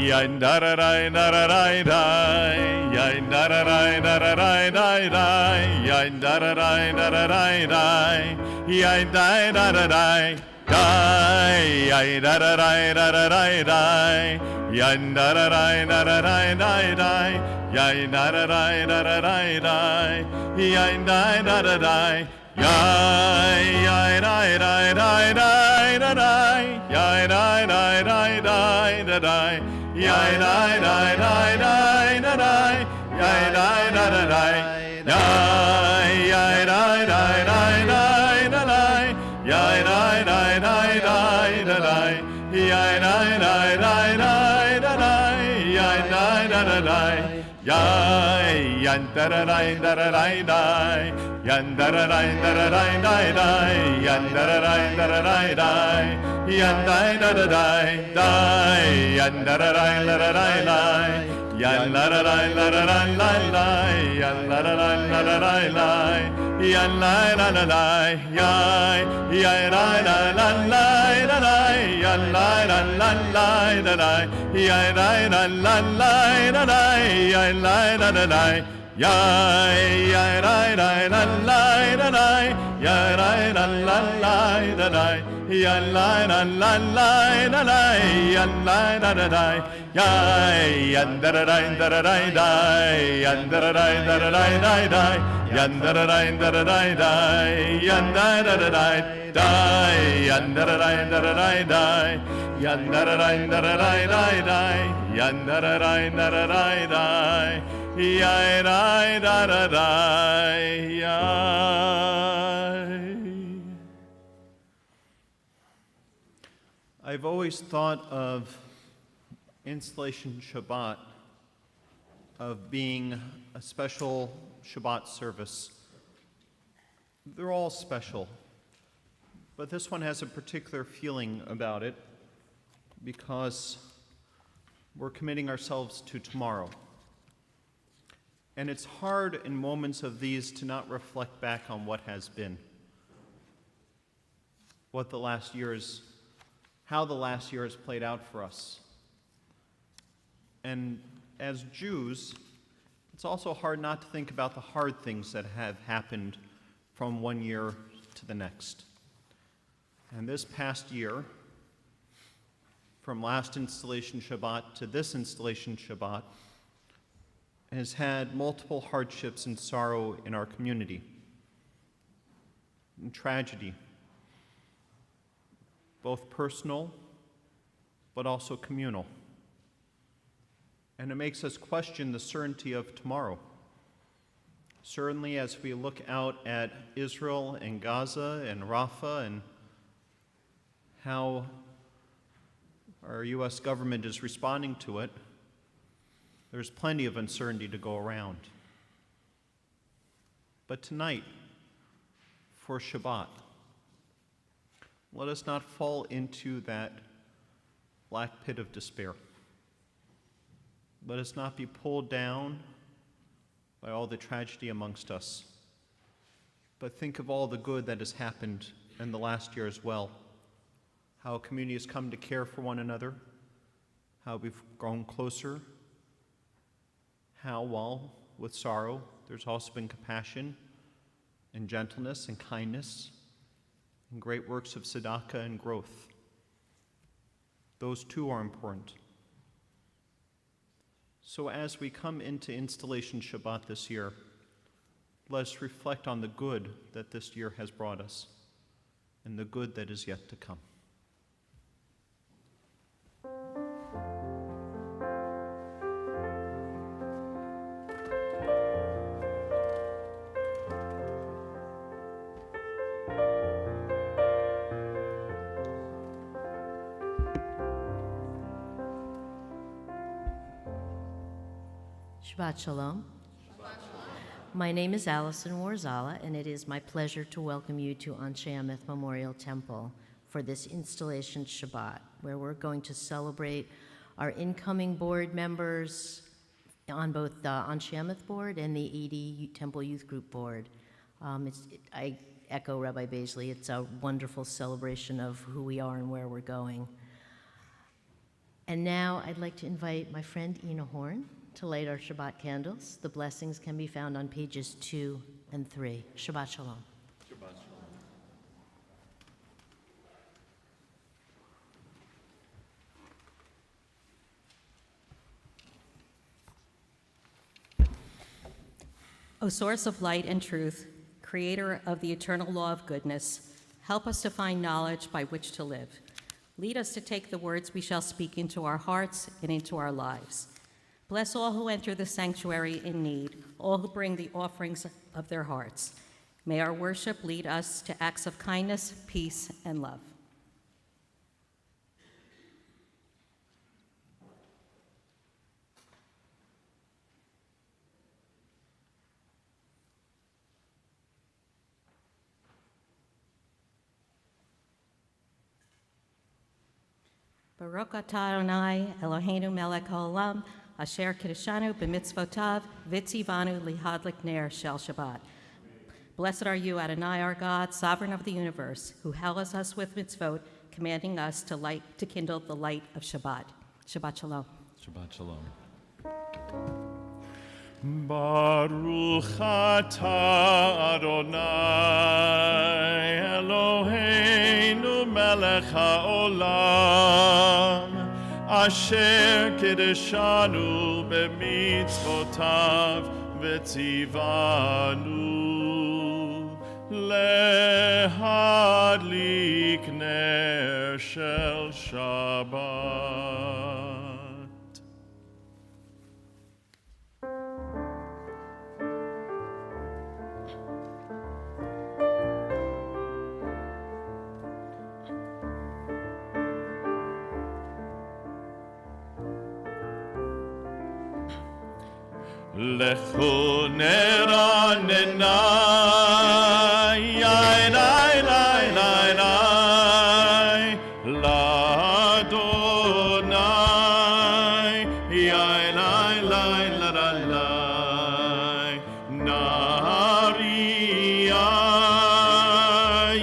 Yain da da da da da da da. Yain da da da da da da da da. Yain da da da da da da da. Yain da da da da. Yain da da da da da da da. Yain da da da da da da da da. Yain da da da da da da da. Yain da da da da. Yai yai dai dai dai dai da dai. Yai dai dai dai dai da dai. Yai dai dai dai dai da dai. Yai dai da da dai. Yai yai dai dai dai dai da dai. Yai dai dai dai dai da dai. Yai dai dai dai dai da dai. Yai dai da da dai. Yai yan da da dai da da dai dai. Yan da da dai da da dai dai dai. Yan da da dai da da dai dai. Yan dai da da dai dai. Yan da da dai da da dai dai. Yan da da dai da da dai dai dai. Yan da da dai da da dai dai. Yan dai da da dai. Yai yai dai da da dai da dai. Yan dai da da dai da dai. Yai dai da da dai da dai. Yan dai da da dai. Yai yai dai dai da dai da dai. Yai dai da da dai da dai. Yan dai da da dai da dai. Yan dai da da dai. Yai yan da da dai da da dai dai. Yan da da dai da da dai dai dai. Yan da da dai da da dai dai. Yan dai da da dai dai. Yan da da dai da da dai dai. Yan da da dai da da dai dai dai. Yan da da dai da da dai dai. Yai dai da da dai. Yai. I've always thought of Installation Shabbat of being a special Shabbat service. They're all special, but this one has a particular feeling about it because we're committing ourselves to tomorrow. And it's hard in moments of these to not reflect back on what has been, how the last year has played out for us. And as Jews, it's also hard not to think about the hard things that have happened from one year to the next. And this past year, from last Installation Shabbat to this Installation Shabbat, has had multiple hardships and sorrow in our community, and tragedy, both personal but also communal. And it makes us question the certainty of tomorrow. Certainly as we look out at Israel and Gaza and Rafah and how our U.S. government is responding to it, there's plenty of uncertainty to go around. But tonight, for Shabbat, let us not fall into that black pit of despair. Let us not be pulled down by all the tragedy amongst us, but think of all the good that has happened in the last year as well. How a community has come to care for one another, how we've grown closer, how, while with sorrow, there's also been compassion and gentleness and kindness and great works of tzedakah and growth. Those too are important. So as we come into Installation Shabbat this year, let us reflect on the good that this year has brought us and the good that is yet to come. Shabbat Shalom. My name is Allison Warzala, and it is my pleasure to welcome you to Anshe Ameth Memorial Temple for this Installation Shabbat, where we're going to celebrate our incoming board members on both the Anshe Ameth board and the ED Temple Youth Group board. I echo Rabbi Baisley. It's a wonderful celebration of who we are and where we're going. And now I'd like to invite my friend Ina Horn to light our Shabbat candles. The blessings can be found on pages 2 and 3. Shabbat Shalom. Shabbat shalom. O source of light and truth, creator of the eternal law of goodness, help us to find knowledge by which to live. Lead us to take the words we shall speak into our hearts and into our lives. Bless all who enter the sanctuary in need, all who bring the offerings of their hearts. May our worship lead us to acts of kindness, peace, and love. Baruch atah Adonai Eloheinu melech haolam, asher kiddushanu b'mitzvotav, v'tzivanu lihadlik ner shel Shabbat. Blessed are you, Adonai, our God, sovereign of the universe, who hallows us with mitzvot, commanding us to kindle the light of Shabbat. Shabbat shalom. Shabbat shalom. Baruch atah Adonai Eloheinu melech haolam, asher kiddushanu b'mitzvotav v'tzivanu lehadlik ner shel Shabbat. Lechu neranenai, yai, l'Adonai, yai, nariya,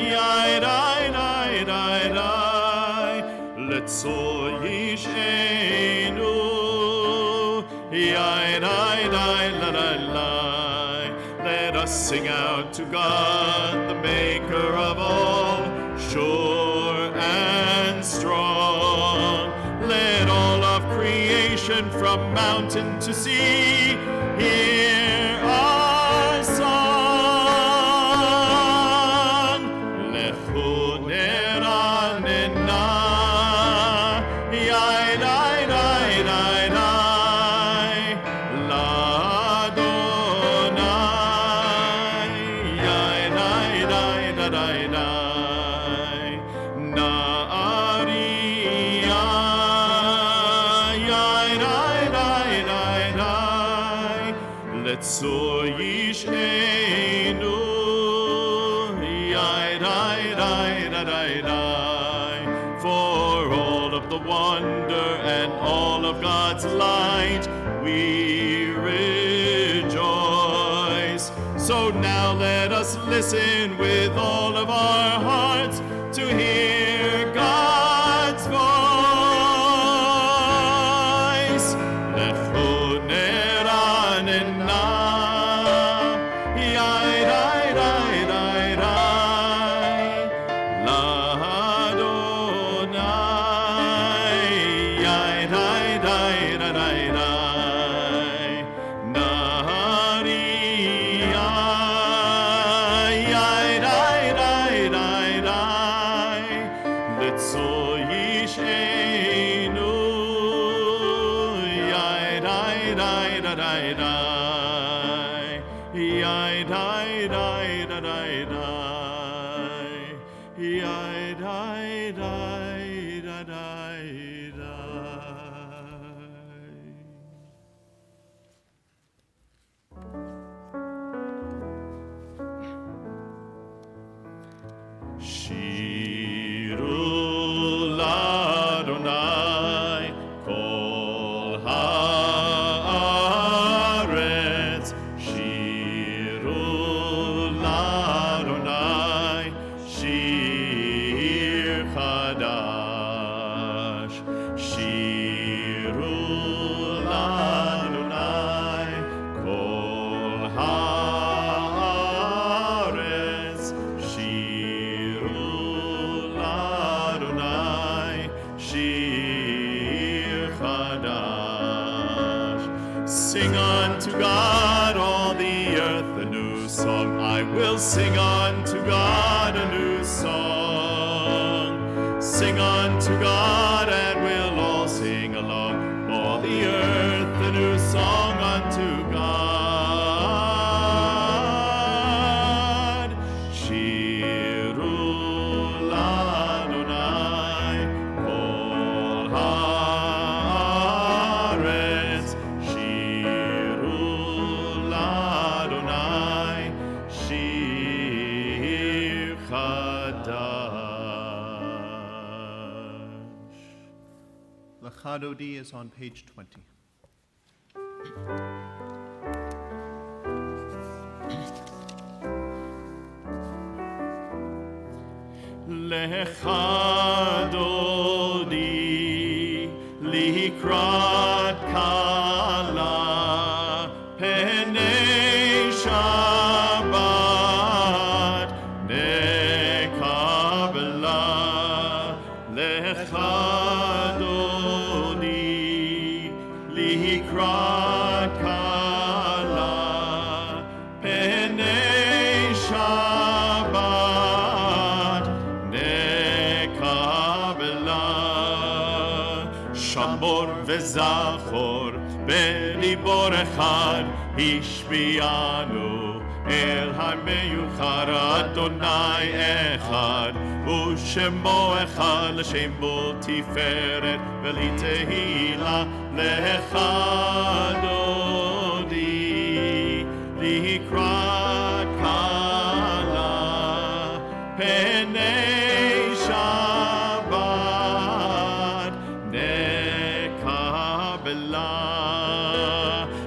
yai, letzor yishenu, yai, let us sing out to God, the maker of all, sure and strong. Let all of creation from mountain to sea hear our song. Lechu neranena, yai, Letzor yishenu, for all of the wonder and all of God's light we rejoice. So now let us listen with all of our hearts to hear God's voice. Lechu neranena, Shiru l'Adonai kol haaretz, Shiru l'Adonai shir chadash, Shir unto God, all the earth, a new song. I will sing unto God a new song. Sing unto God, and we'll all sing along. All the earth, a new song unto God. Shiru l'Adonai, kol haaretz. Shiru l'Adonai, shir chadash. Lecha Dodi is on page 20. Lecha Dodi likrat kala penei Shabbat nekabla. Lecha Dodi likrat kala penei Shabbat nekabla. Shamor וזכור בליבור אחד השביענו אל המיוחד אדוני אחד ושמו אחד לשם בו תפארת ולתהילה. לך דודי לקראת קלה פני שבת נקבלה.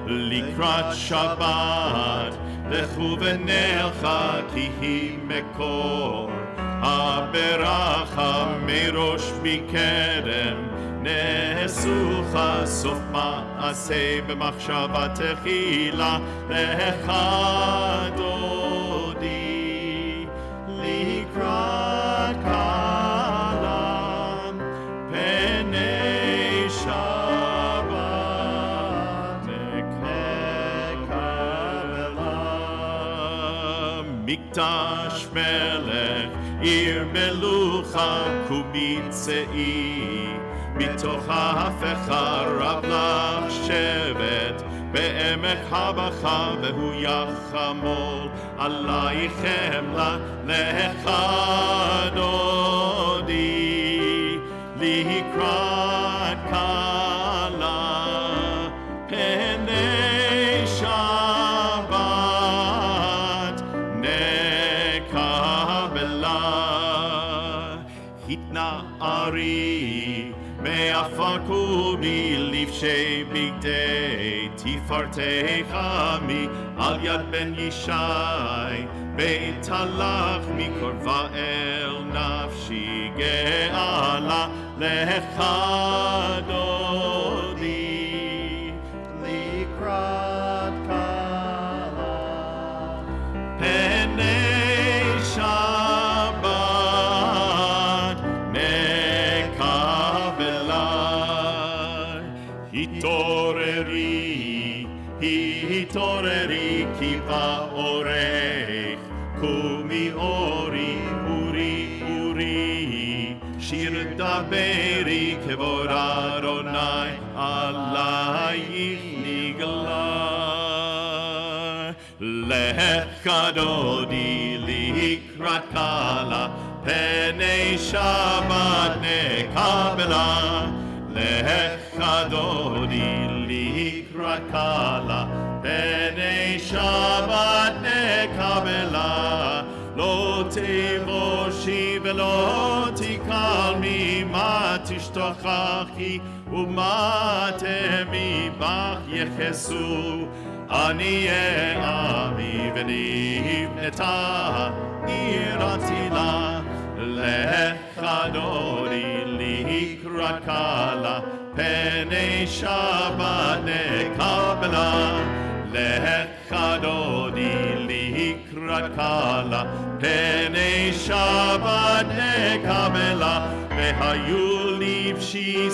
לקראת שבת לכו ונלכה כי היא מקור הברכה מראש מקדם. נעשוך סוף מעשה במחשבה תחילה. לך דודי לקראת קלה פני שבת נקבלה. מקדש מלך עיר מלוכה קומי צאי מתוך ההפכה רב לך שבט בעמק הבכה והוא יחמול עלייך חמלה. לך דודי לקראת קלה פני שבת נקבלה. התנערי מעפר קומי לבשי בגדי תפארתך עמי על יד בן ישי בית הלך מקרבה אל נפשי גאלה. לך דודי לקראת קלה פני שבת נקבלה. התעוררי, התעוררי כי באורך קומי אורי אורי אורי. שיר דברי כבוד אדוני עלייך נגלה. לך דודי לקראת קלה פני שבת נקבלה. לך דודי לקראת קלה פני שבת נקבלה. לא תבושי ולא תקלמי מה תשתוכחי ומה תמי בך יחסו. עניי עמי ונבנתה עיר עתילה. לך דודי לקראת קלה פני שבת נקבלה. לך דודי לקראת קלה פני שבת נקבלה. והיו לבשי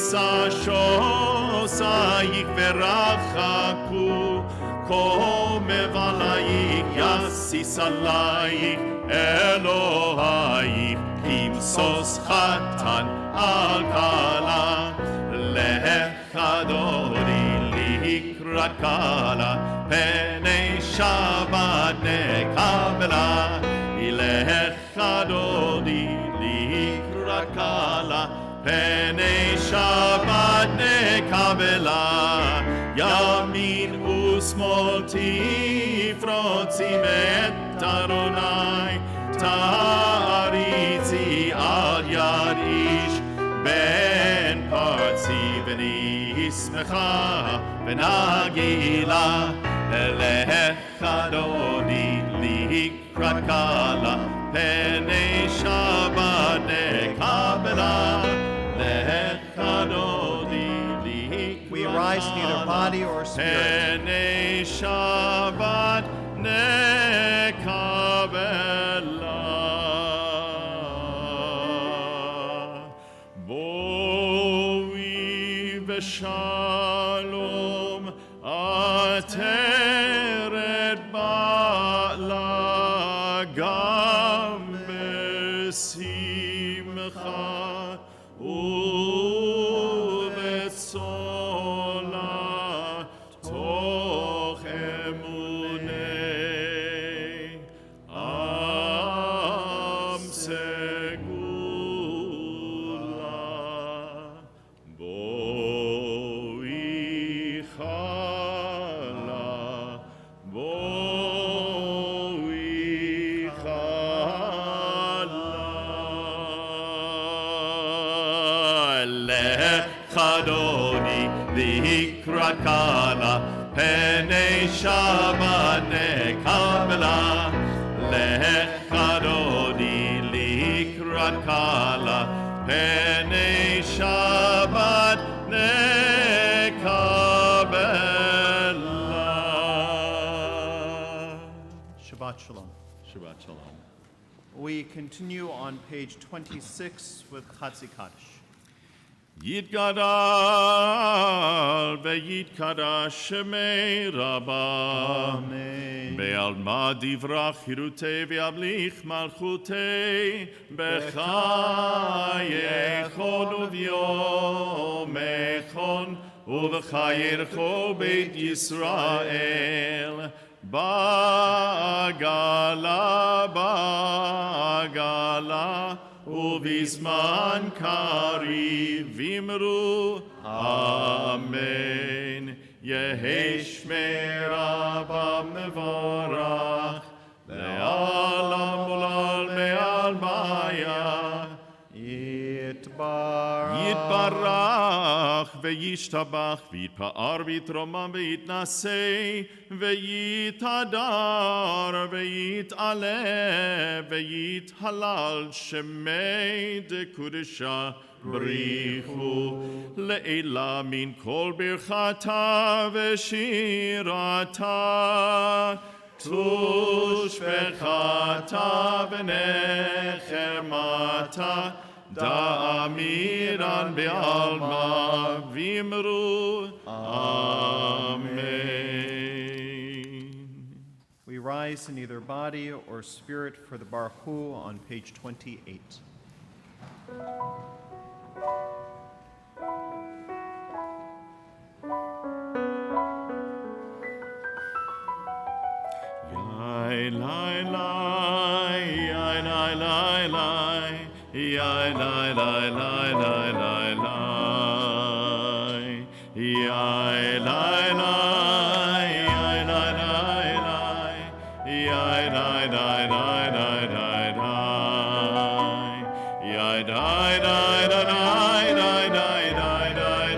שושייך ורחקו קומב עלייך, יסיס עלייך, אלוהייך, כמסוס חתן על כלה, לך דודי לקראת כלה, פני שבת נקבלה, לך דודי לקראת כלה, פני שבת נקבלה, ימין ושמאל תפרוצי את ארוני, תריצי על יד איש, בן פרצי ונשמחה ונגילה, לך דודי לקראת כלה, פני שבת נקבלה, לך דודי We rise neither body or spirit. פני שבת נקבלה. בואי ושלום, עטרת בעלה, גם בשמחה ובצולה, תוך אמוני עם סגולה. בואי חלה, בואי חלה, לך דודי לקראת כלה, פני שבת נקבלה, לך דודי לקראת כלה, פני שבת נקבלה. Shabbat Shalom. Shabbat Shalom. We continue on page 26 with Chatzi Kaddish. יתגדל ויתקדש שמי רבה, Amen. בעלמא דברה חירותי וימליך מלכותי, בחייכון וביומכון ובחייכו בית ישראל, בעגלה בעגלה ובזמן קריב אמרו אמן. יהי שמי רבה מבורך, לעולם ולעולם מעלמיה. יתברך וישתבח ויתפאר ויתרומם ויתנשא ויתהדר ויתעלה ויתהלל שמי דקודשה בריחו לעילה מן כל ברכתה ושירתה, תושבחתה ונחמתה, דאמירן בעלמא ואמרו Amen. We rise in either body or spirit for the Baruch Hu on page 28. Yai lai lai, yai lai lai lai, yai lai lai lai lai lai lai, yai lai lai, yai lai lai lai, yai lai lai lai lai lai lai, yai lai lai lai lai lai lai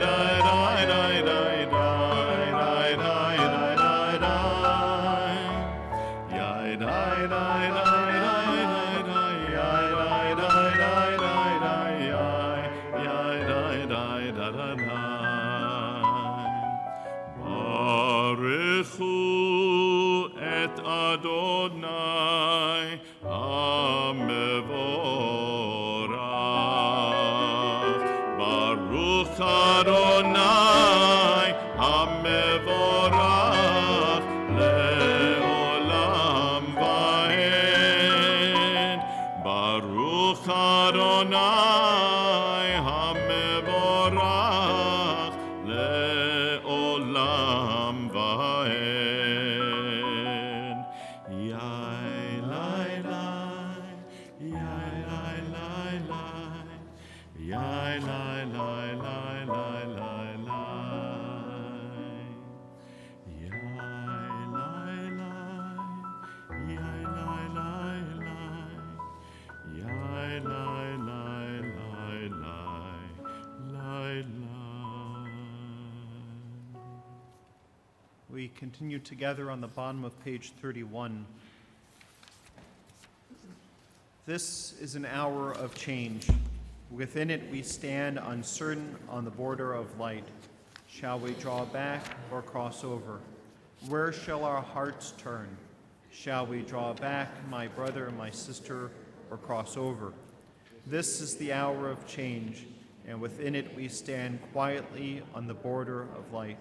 lai lai lai lai lai lai lai. Yai dai dai dai dai dai dai yai dai dai dai dai dai yai dai dai dai dai dai. Baruchu et Adonai hamevorach. Baruch Adonai hamevorach We continue together on the bottom of page 31. This is an hour of change. Within it we stand uncertain on the border of light. Shall we draw back or cross over? Where shall our hearts turn? Shall we draw back, my brother and my sister, or cross over? This is the hour of change, and within it we stand quietly on the border of light.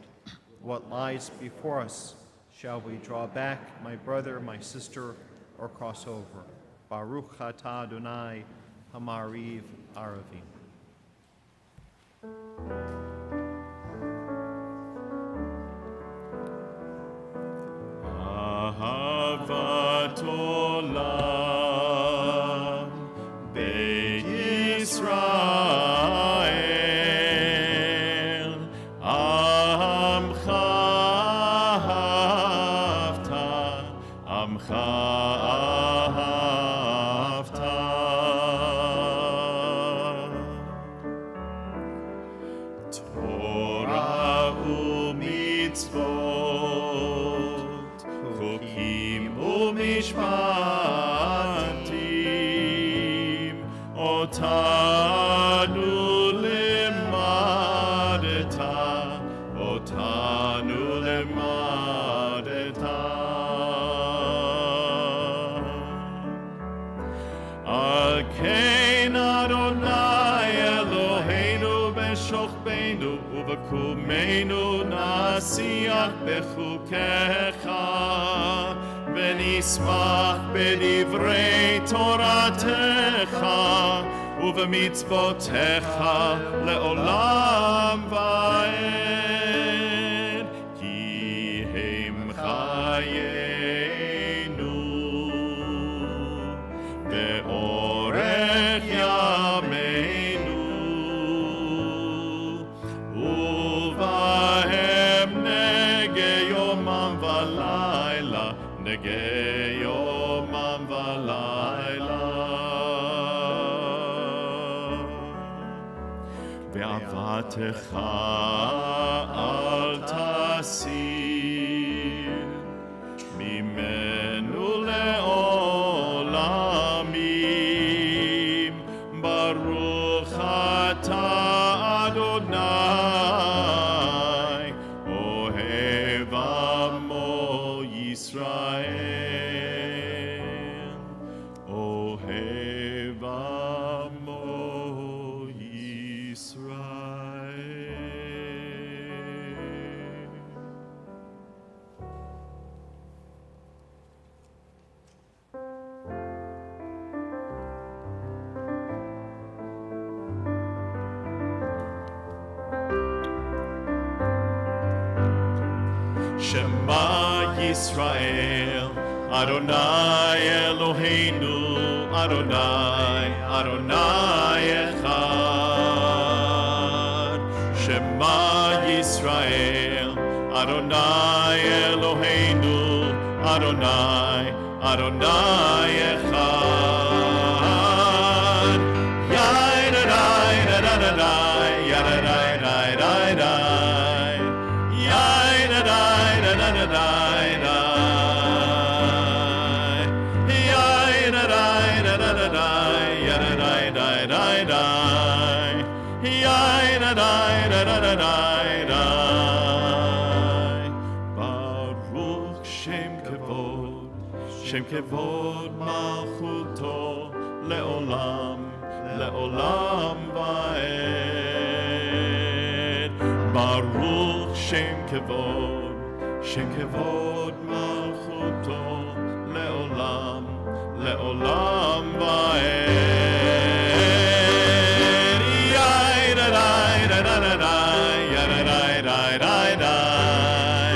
What lies before us? Shall we draw back, my brother, my sister, or cross over? Baruch atah Adonai, Hamariv Aravim. Ahavat olam Beit Yisrael Amcha ahavta Torah u'mitzvot Chokim u'mishpatim Otanu limadeta Al kein Adonai Eloheinu b'shochbeinu u'b'kumenu nasiach b'chukecha v'nismach b'divrei Toratecha u'b'mitzvotecha le'olam va'ed ki hem chayenu ve'orech yameinu uvahem nege yomam v'layla nege yomam v'layla ve'avatecha al tasir mimenu le'olamim Baruch atah Adonai ohev amo Yisrael ohev amo Yisrael. Shema Yisrael, Adonai Eloheinu, Adonai, Adonai Echad. Shema Yisrael, Adonai Eloheinu, Adonai, Adonai Echad. Yai-da-dai, da-da-da-dai, yai-da-dai, dai-dai. Yai-da-dai, da-da-da-dai, yai-da-dai, da-da-da-dai, yai-da-dai, dai-dai-dai. Yai-da-dai, da-da-da-dai. Baruch Shem Kevod, Shem Kevod Malchuto, Le'olam, Le'olam Va'ed. Baruch Shem Kevod Malchuto, Le'olam, Le'olam Va'ed. Yai-da-dai, da-da-da-dai, yai-da-dai, dai-dai-dai.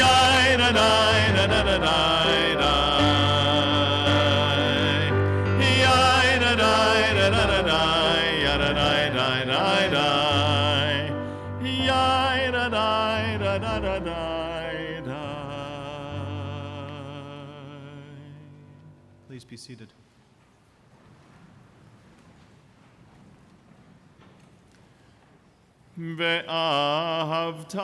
Yai-da-dai, da-da-da-dai, yai-da-dai, da-da-da-dai, yai-da-dai, dai-dai-dai. Yai-da-dai, da-da-da-dai. Please be seated. ואהבת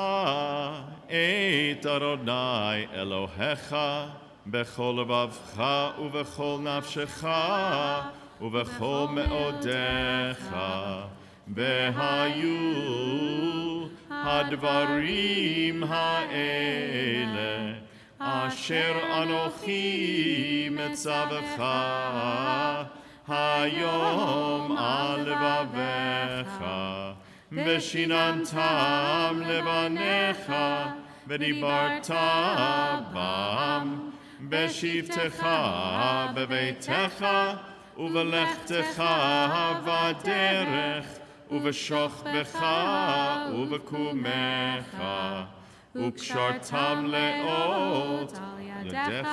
את אדוני אלוהיך בכל לבבך ובכל נפשך ובכל מאודיך. והיו הדברים האלה אשר אנוכי מצווך היום על לבביך, ושיננתם לבניך, ודיברת בם בשבתך בביתך, ובלכתך בדרך, ובשוכבך ובקומך, וקשרתם לאות על ידיך,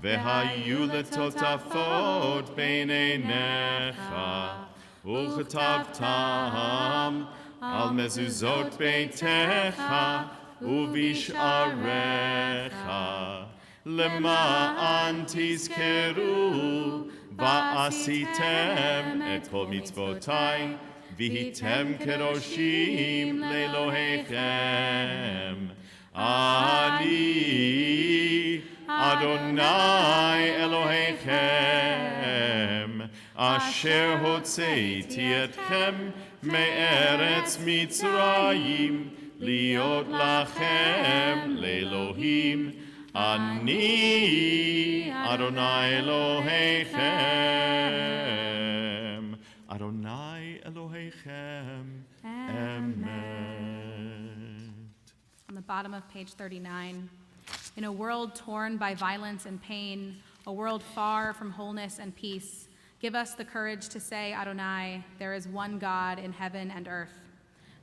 והיו לטוטפות בין עיניך, וכתבתם על מזוזות ביתך ובשעריך, למען תזכרו ועשיתם את כל מצוותי, והייתם קדושים לאלוהיכם. אני אדוני אלוהיכם, אשר הוצאתי אתכם מארץ מצרים, להיות לכם לאלוהים. אני אדוני אלוהיכם, אדוני אלוהיכם, אמת. On the bottom of page 39, in a world torn by violence and pain, a world far from wholeness and peace, give us the courage to say, Adonai, there is one God in heaven and earth.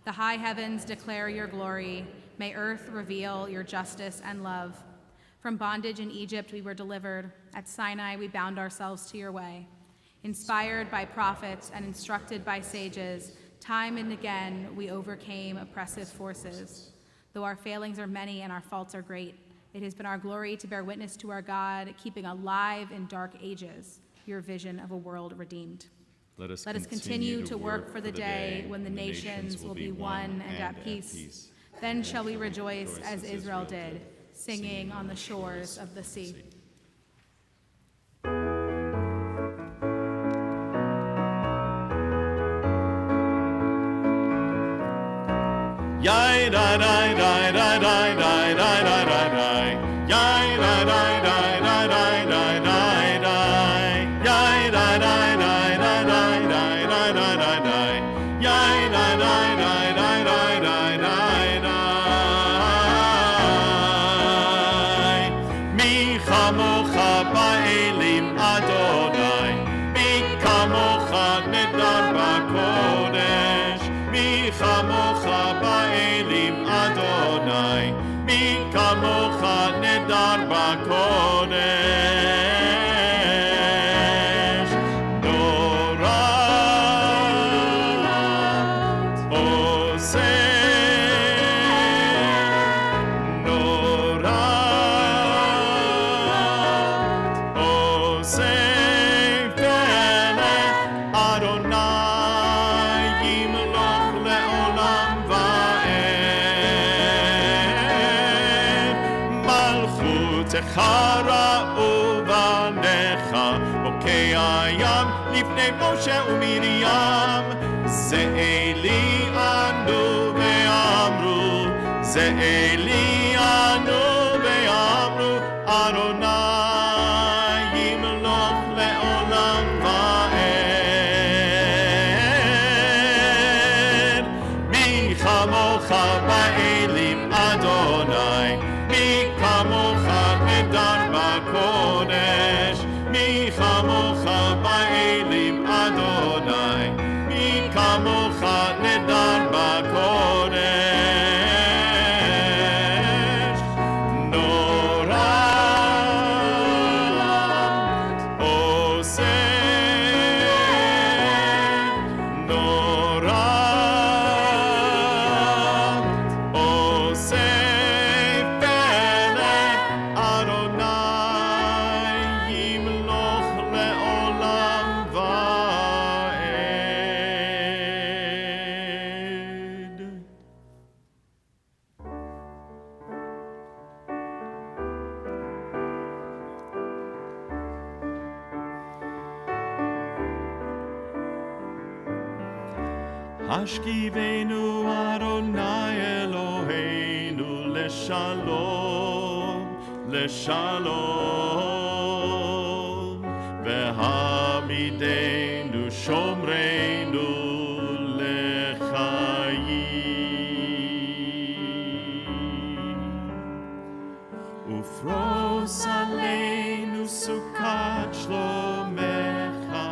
The high heavens declare your glory. May earth reveal your justice and love. From bondage in Egypt we were delivered. At Sinai we bound ourselves to your way. Inspired by prophets and instructed by sages, time and again we overcame oppressive forces. Though our failings are many and our faults are great, it has been our glory to bear witness to our God, keeping alive in dark ages your vision of a world redeemed. Let us continue to work for the day when the nations will be one and at peace. Then shall we rejoice as Israel did, singing on the shores of the sea. Yai da da da da da da da da da da. Yai da da da da da da da da. Yai da da da da da da da da da da. Yai da da da da da da da da. Mi chamocha ba'elim Adonai, mi kamocha nedar b'kodesh, mi chamocha ba'elim Adonai, mi kamocha nedar b'kodesh. Nora oseh, Nora oseh velech Adonai yimloch le'olam va'ed. Malchutecha ra'u banecha, bokei hayam lifnei Moshe u'Miriam. Ze Eli anu ve'amru, Ze Eli anu ve'amru, Adonai yimloch le'olam va'ed. Mi chamocha ba'elim Adonai, mi kamocha nedar b'kodesh, mi chamocha ba'elim Adonai, mi kamocha nedar b'kodesh. Hashkivenu Adonai Eloheinu leshalom, leshalom. Vehamidenu shomreinu lechayim. Ufros aleinu sukat shlomecha,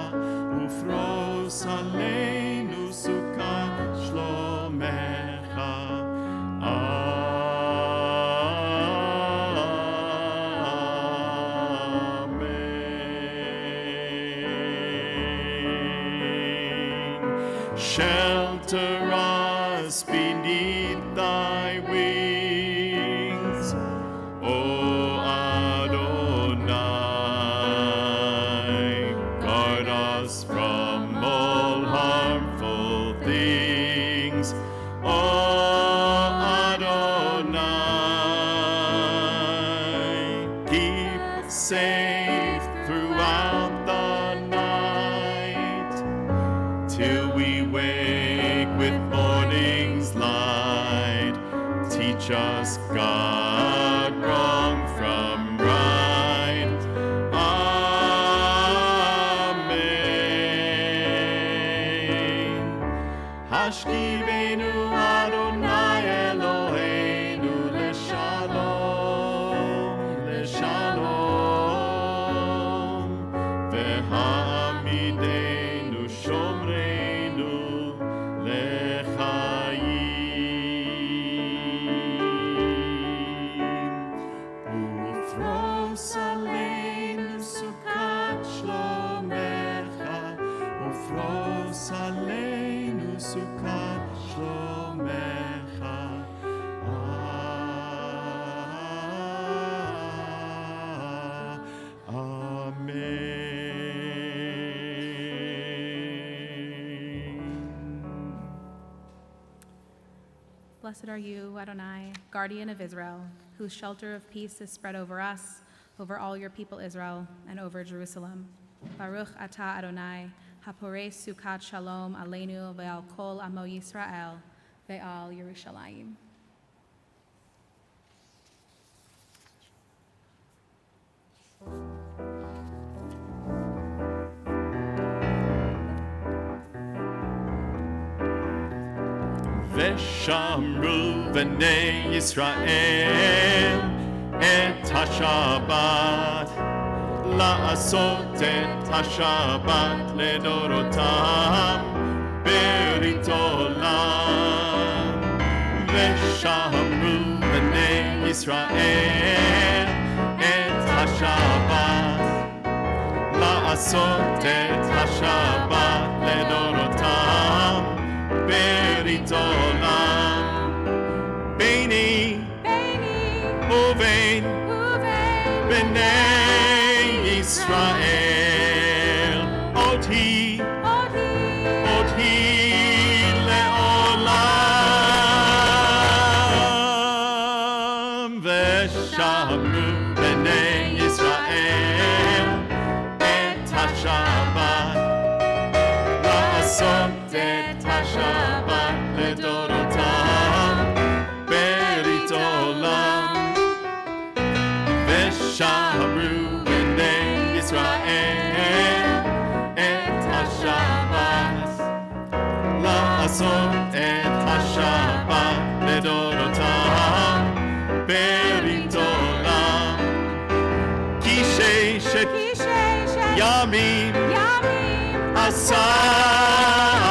ufros aleinu sukat shlomecha. Amen. Shelter us beneath thy wings, O Adonai. Guard us from all harmful things, O Adonai. Keep us safe throughout the night, till we wake with morning's light. Teach us, God, wrong from right. Amen. Hashkivenu Adonai Eloheinu leshalom, leshalom. Vehamidenu shomreinu lechayim. Ufros aleinu sukat shlomecha, ufros aleinu sukat shlomecha. Amen. Blessed are you, Adonai, guardian of Israel, whose shelter of peace is spread over us, over all your people Israel, and over Jerusalem. Baruch atah Adonai, hapores sukat shalom aleinu ve'al kol amo Yisrael ve'al Yerushalayim. Veshamru b'nei Yisrael et HaShabbat, la'asot et HaShabbat ledorotam berit olam. Veshamru b'nei Yisrael et HaShabbat, la'asot et HaShabbat ledorotam berit olam. Beini uvein b'nei Yisrael, oti leolam. Veshamru b'nei Yisrael et HaShabbat, la'asot et HaShabbat ledorotam berit olam. Veshamru b'nei Yisrael et HaShabbat, la'asot et HaShabbat ledorotam berit olam. Kishesh yamim asa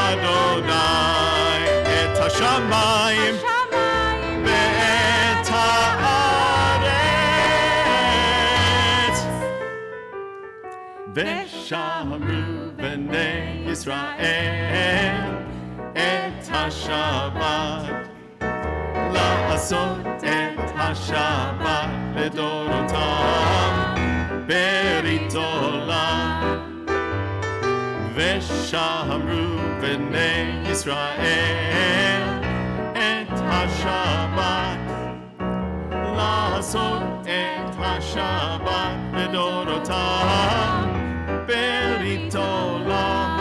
Adonai et hashamayim ve'et haaretz. Veshamru b'nei Yisrael et HaShabbat, la'asot et HaShabbat ledorotam berit olam. Veshamru b'nei Yisrael et HaShabbat, la'asot et HaShabbat ledorotam berit olam.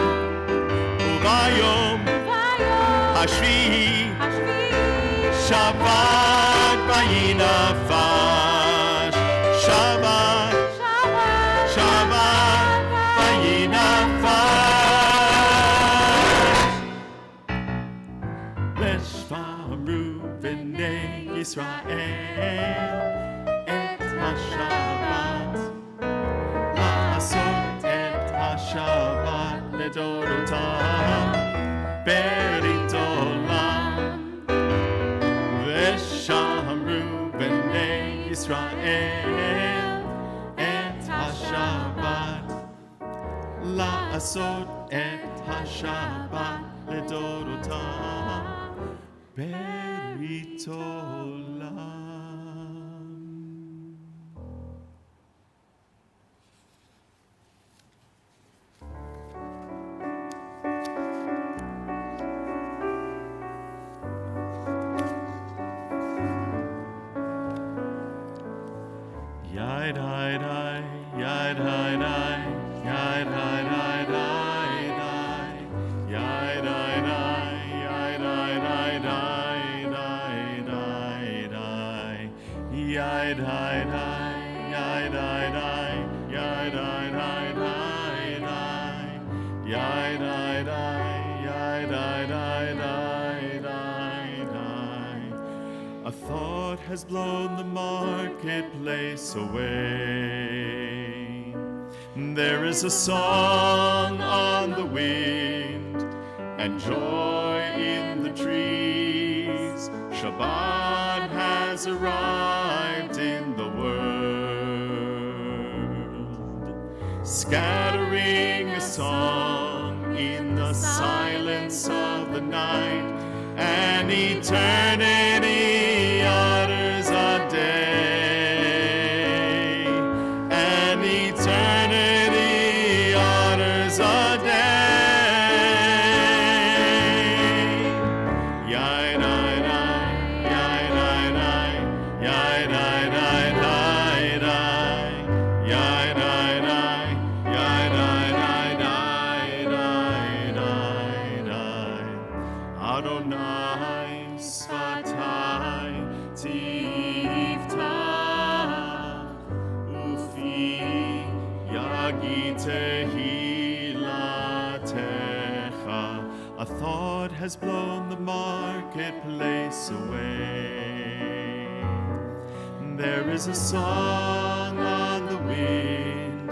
Uvayom Shabbat vayinafash. Shabbat, Shabbat vayinafash. Leshvaru b'nei Yisrael et HaShabbat. La'asot et HaShabbat ledorotam berit olam. V'shamru b'nei Yisrael et HaShabbat. La'asot et HaShabbat ledorotam berit olam. Yai dai dai, yai dai dai, yai dai dai dai dai, yai dai dai, yai dai dai dai dai dai, yai dai dai, yai dai dai, yai dai dai dai dai, yai dai dai, yai dai dai dai dai. A thought has blown the marketplace away. There is a song on the wind and joy in the trees. Shabbat has arrived in the world, scattering a song in the silence of the night. And eternity utters a day, and eternity utters a day. Yai dai dai, yai dai dai, yai dai dai dai dai, yai dai dai, yai dai dai dai dai dai. Adonai sfatai tiftach ufi yagi tehilatecha. A thought has blown the marketplace away. There is a song on the wind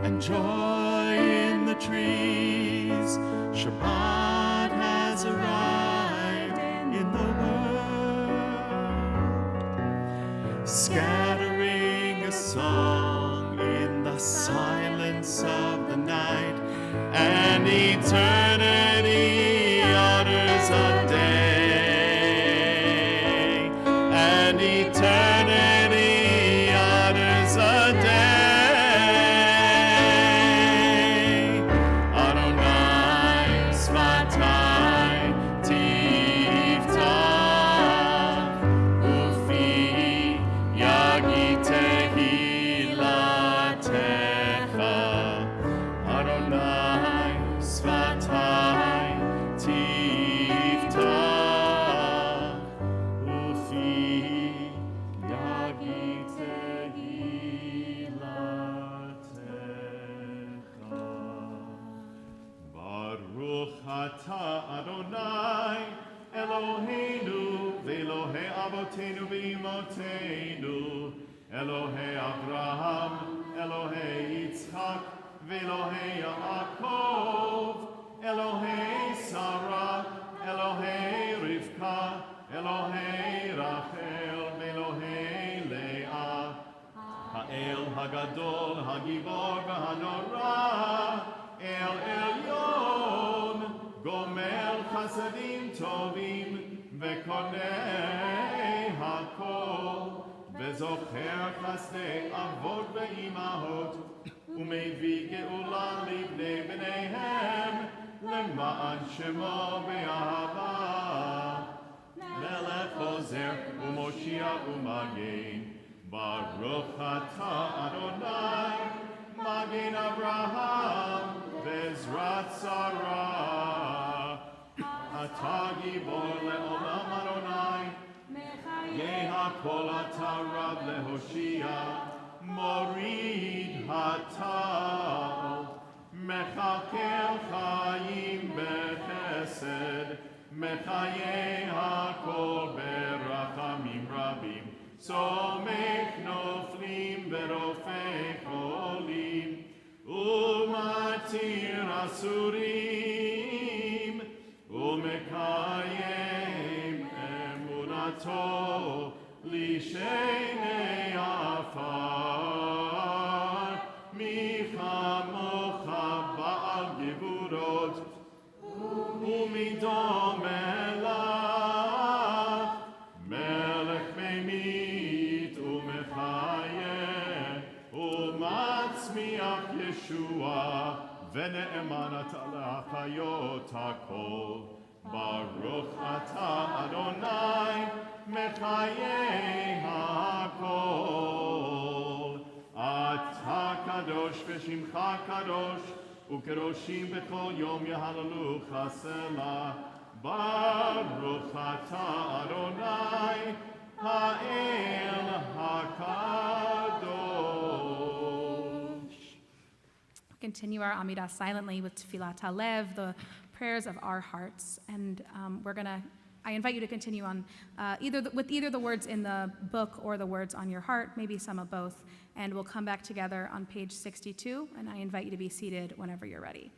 and joy in the trees. Shabbat has arrived in the world, scattering a song in the silence of the night, and eternity utters a day, and eternity utters a day. Adonai sfatai tiftach ufi yagi tehilatecha. Adonai sfatai tiftach ufi yagi tehilatecha. Baruch atah Adonai Eloheinu v'Elohei Avoteinu v'Imotenu, Elohei Avraham, Elohei Yitzchak v'Elohei Yaakov, Elohei Sarah, Elohei Rivka, Elohei Rachel v'Elohei Leah, Ha'el Hagadol Hagibor v'Hanora, El Elyon, Gomer Chasadim Tovim, Vekonei Hakol, Vezocher Chasdei Avot ve'imahot, Umevi Geula libnei bneihem, Lema'an Shemo be'ahava, Melech Ozer u'Moshia u'Magen, Baruch atah Adonai, Magen Avraham, Bezrat Sarah. אתה גיבור לעולם אדוני, יהי הכל אתה רב להושיע, מוריד הטל, מחכה חיים בחסד, מחיי הכל ברחמים רבים, צומח נופלים ורופא חולים, ומתיר אסורים, ומקיים אמונתו לשני עפר, מי כמוך בעל גבורות, ומדומה לך, מלך ממית ומחיה, ומצמיח ישוע, ונאמן אתה להחיות הכל. ברוך אתה אדוני, מחיי הכל. אתה קדוש ושמך קדוש, וקדושים בכל יום יהללוך סלה. ברוך אתה אדוני, האל הקדוש. Continue our Amidah silently with Tfilat Halev, the prayers of our hearts. And I invite you to continue on with either the words in the book or the words on your heart, maybe some of both. And we'll come back together on page 62, and I invite you to be seated whenever you're ready.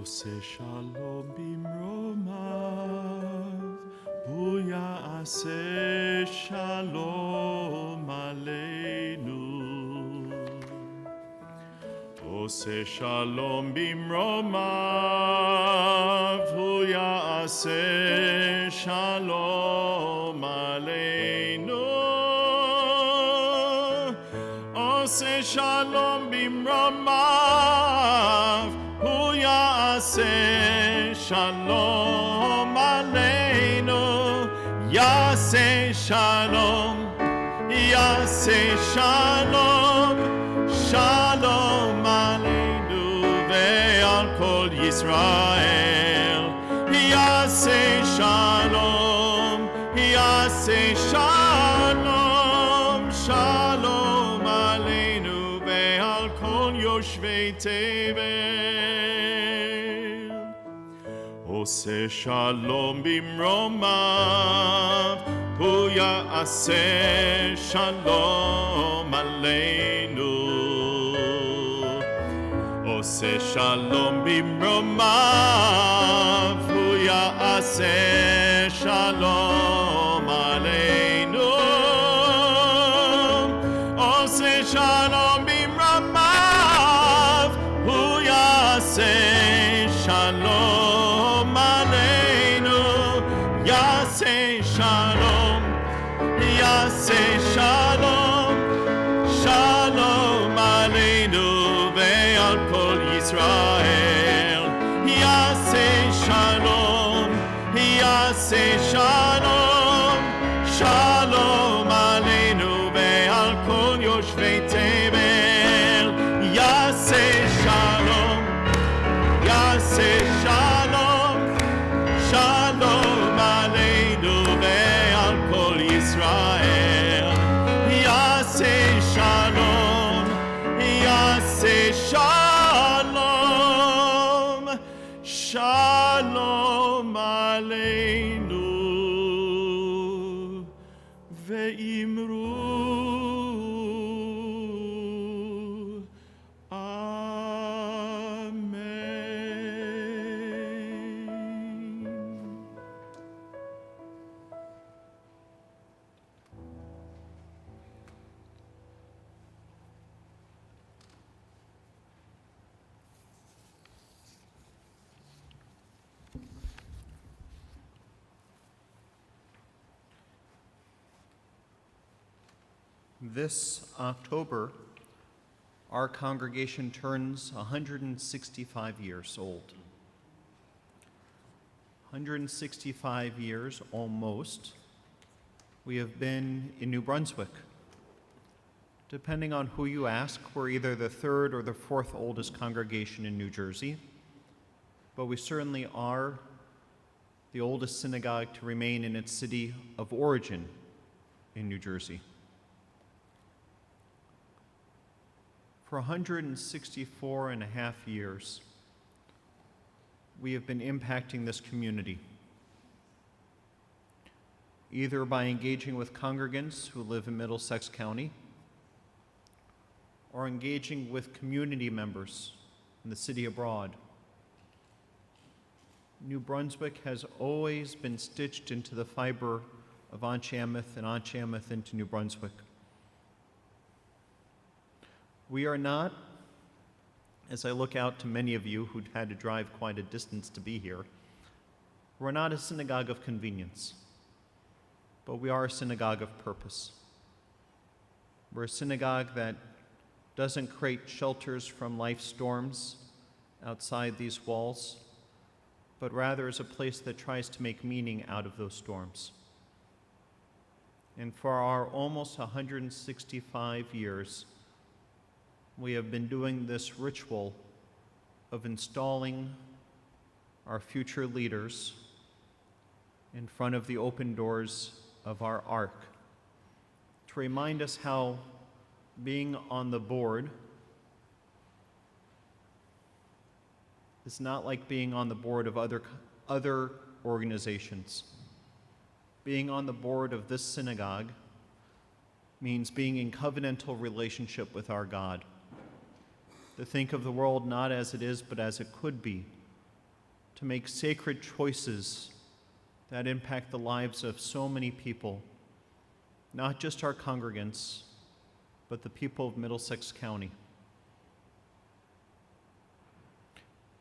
עושה שלום במרומיו, הוא יעשה שלום עלינו. עושה שלום במרומיו, הוא יעשה שלום עלינו. עושה שלום במרומיו, הוא יעשה שלום עלינו. יעשה שלום, יעשה שלום, שלום עלינו ועל כל ישראל. יעשה שלום, יעשה שלום, שלום עלינו ועל כל יושבי תבל. עושה שלום במרומיו, הוא יעשה שלום עלינו. עושה שלום במרומיו, הוא יעשה שלום עלינו. עושה שלום במרומיו, הוא יעשה שלום עלינו. יעשה שלום, יעשה שלום, שלום עלינו ועל כל ישראל. Shalom Aleinu ve'al kol Yisrael. Yaseh Shalom, Yaseh Shalom, Shalom Aleinu ve'imru Amen. This October, our congregation turns 165 years old. 165 years, almost, we have been in New Brunswick. Depending on who you ask, we're either the third or the fourth oldest congregation in New Jersey, but we certainly are the oldest synagogue to remain in its city of origin in New Jersey. For 164 and a half years, we have been impacting this community, either by engaging with congregants who live in Middlesex County, or engaging with community members in the city abroad. New Brunswick has always been stitched into the fiber of Anshe Emeth and Anshe Emeth into New Brunswick. We are not, as I look out to many of you who'd had to drive quite a distance to be here, we're not a synagogue of convenience, but we are a synagogue of purpose. We're a synagogue that doesn't create shelters from life's storms outside these walls, but rather is a place that tries to make meaning out of those storms. And for our almost 165 years, we have been doing this ritual of installing our future leaders in front of the open doors of our ark to remind us how being on the board is not like being on the board of other organizations. Being on the board of this synagogue means being in covenantal relationship with our God. To think of the world not as it is, but as it could be. To make sacred choices that impact the lives of so many people, not just our congregants, but the people of Middlesex County.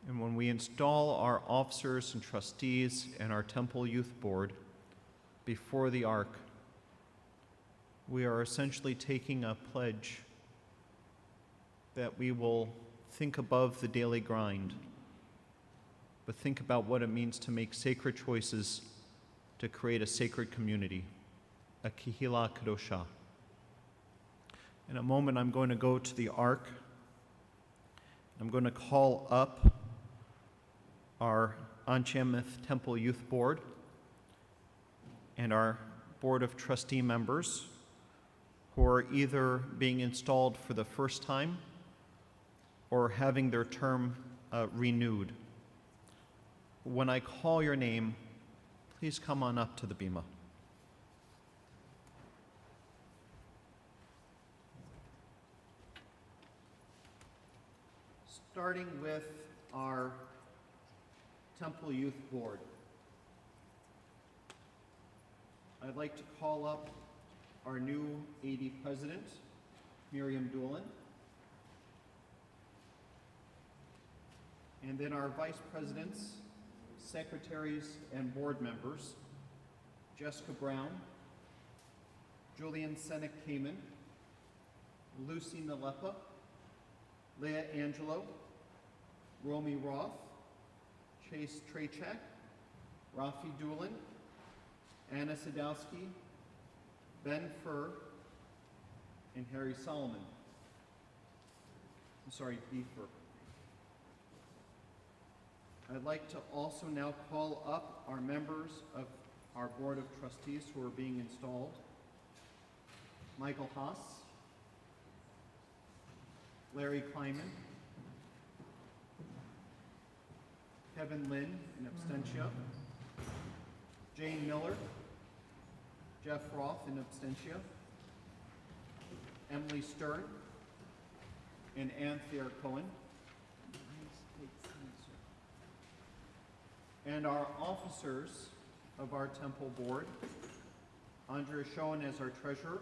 And when we install our officers and trustees and our Temple Youth Board before the ark, we are essentially taking a pledge that we will think above the daily grind, but think about what it means to make sacred choices to create a sacred community, a Kehillah Kadoshah. In a moment, I'm going to go to the ark. I'm going to call up our Anshe Emeth Temple Youth Board and our Board of Trustee members who are either being installed for the first time or having their term renewed. When I call your name, please come on up to the bima. Starting with our Temple Youth Board, I'd like to call up our new AD President, Miriam Doolin, and then our Vice Presidents, Secretaries, and Board Members, Jessica Brown, Julian Senek-Kamen, Lucy Nalepa, Leah Angelo, Romy Roth, Chase Trachak, Rafi Doolin, Anna Sadowski, Ben Furr, and Harry Solomon. I'm sorry, B. Furr. I'd like to also now call up our members of our Board of Trustees who are being installed. Michael Haas, Larry Kleiman, Kevin Lynn in absentia, Jane Miller, Jeff Roth in absentia, Emily Stern, and Anthea Cohen. And our officers of our temple board, Andrea Schoen as our treasurer,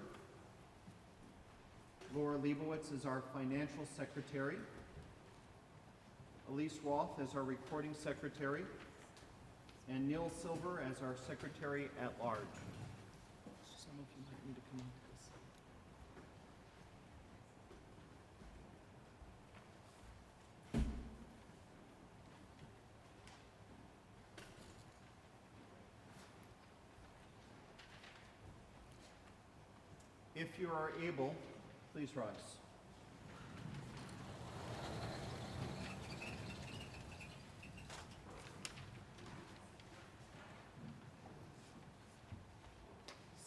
Laura Leibowitz as our financial secretary, Elise Roth as our recording secretary, and Neil Silver as our secretary at large. Some of you might need to come up to this. If you are able, please rise.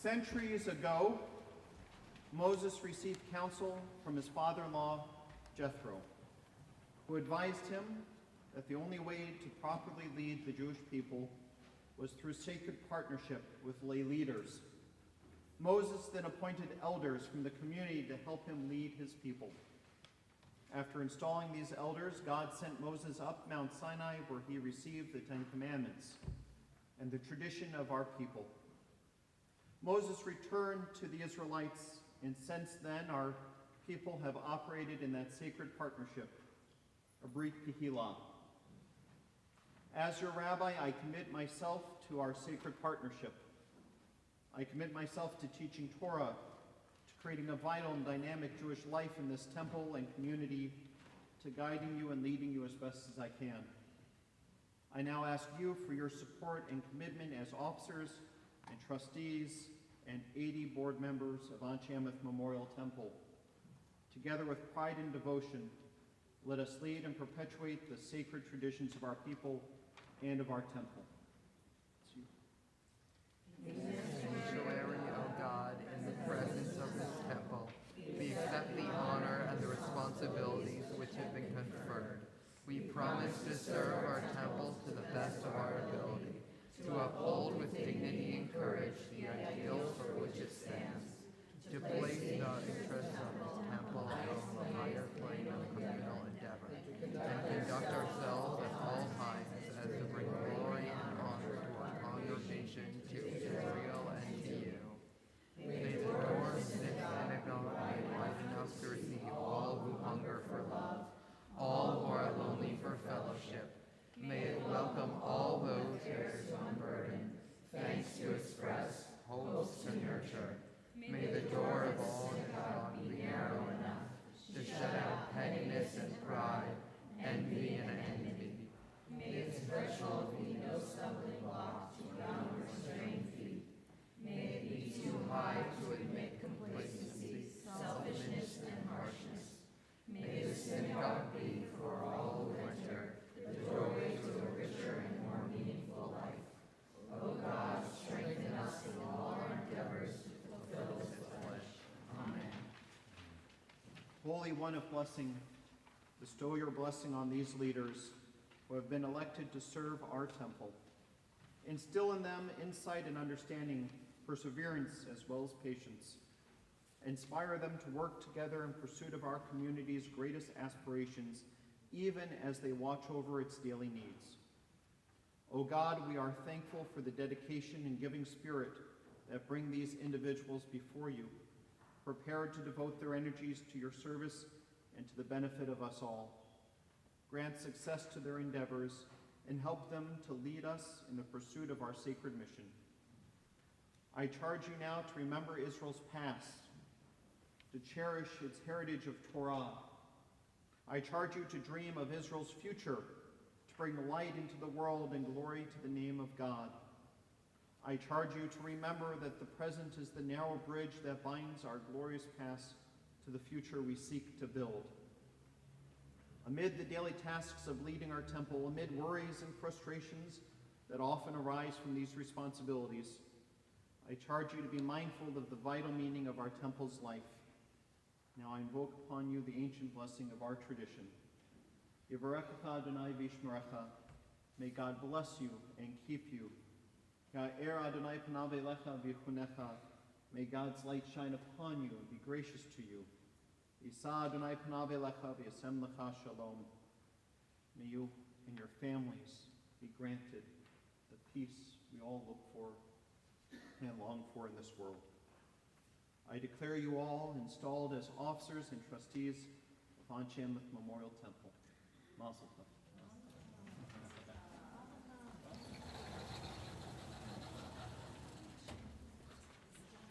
Centuries ago, Moses received counsel from his father-in-law, Jethro, who advised him that the only way to properly lead the Jewish people was through sacred partnership with lay leaders. Moses then appointed elders from the community to help him lead his people. After installing these elders, God sent Moses up Mount Sinai, where he received the Ten Commandments and the tradition of our people. Moses returned to the Israelites, and since then our people have operated in that sacred partnership, a Brit Kehillah. As your rabbi, I commit myself to our sacred partnership. I commit myself to teaching Torah, to creating a vital and dynamic Jewish life in this temple and community, to guiding you and leading you as best as I can. I now ask you for your support and commitment as officers and trustees and 80 board members of Anshe Emeth Memorial Temple. Together with pride and devotion, let us lead and perpetuate the sacred traditions of our people and of our temple. Sanctuary, O God, in the presence of this temple, we accept the honor and the responsibilities which have been conferred. We promise to serve our temple to the best of our ability, to uphold with dignity and courage the ideals for which it stands, to place the interests of this temple on a higher plane of communal endeavor, and conduct ourselves at all times as to bring glory and honor to our congregation, to Israel, and to you. May the door of this synagogue be wide enough to receive all who hunger for love, all who are lonely for fellowship. May it welcome all those who bear some burden, thanks to express, hopes to nurture. May the door of all synagogue be narrow enough to shut out pettiness and pride, envy and envy. May its threshold be no stumbling block to downward straying feet. May it be too high to admit complacency, selfishness, and harshness. May the synagogue be, for all who enter, the doorway to a richer and more meaningful life. O God, strengthen us in all our endeavors to fulfill this pledge. Amen. Holy One of blessing, bestow your blessing on these leaders who have been elected to serve our temple. Instill in them insight and understanding, perseverance as well as patience. Inspire them to work together in pursuit of our community's greatest aspirations, even as they watch over its daily needs. O God, we are thankful for the dedication and giving spirit that bring these individuals before you, prepared to devote their energies to your service and to the benefit of us all. Grant success to their endeavors and help them to lead us in the pursuit of our sacred mission. I charge you now to remember Israel's past, to cherish its heritage of Torah. I charge you to dream of Israel's future, to bring light into the world and glory to the name of God. I charge you to remember that the present is the narrow bridge that binds our glorious past to the future we seek to build. Amid the daily tasks of leading our temple, amid worries and frustrations that often arise from these responsibilities, I charge you to be mindful of the vital meaning of our temple's life. Now I invoke upon you the ancient blessing of our tradition. Yivarechecha Adonai v'yishmerecha. May God bless you and keep you. Ya'er Adonai panav elecha v'yichunecha. May God's light shine upon you and be gracious to you. Yisa Adonai panav elecha v'yasem lecha shalom. May you and your families be granted the peace we all look for and long for in this world. I declare you all installed as officers and trustees of Anshe Emeth Memorial Temple. Mazel tov.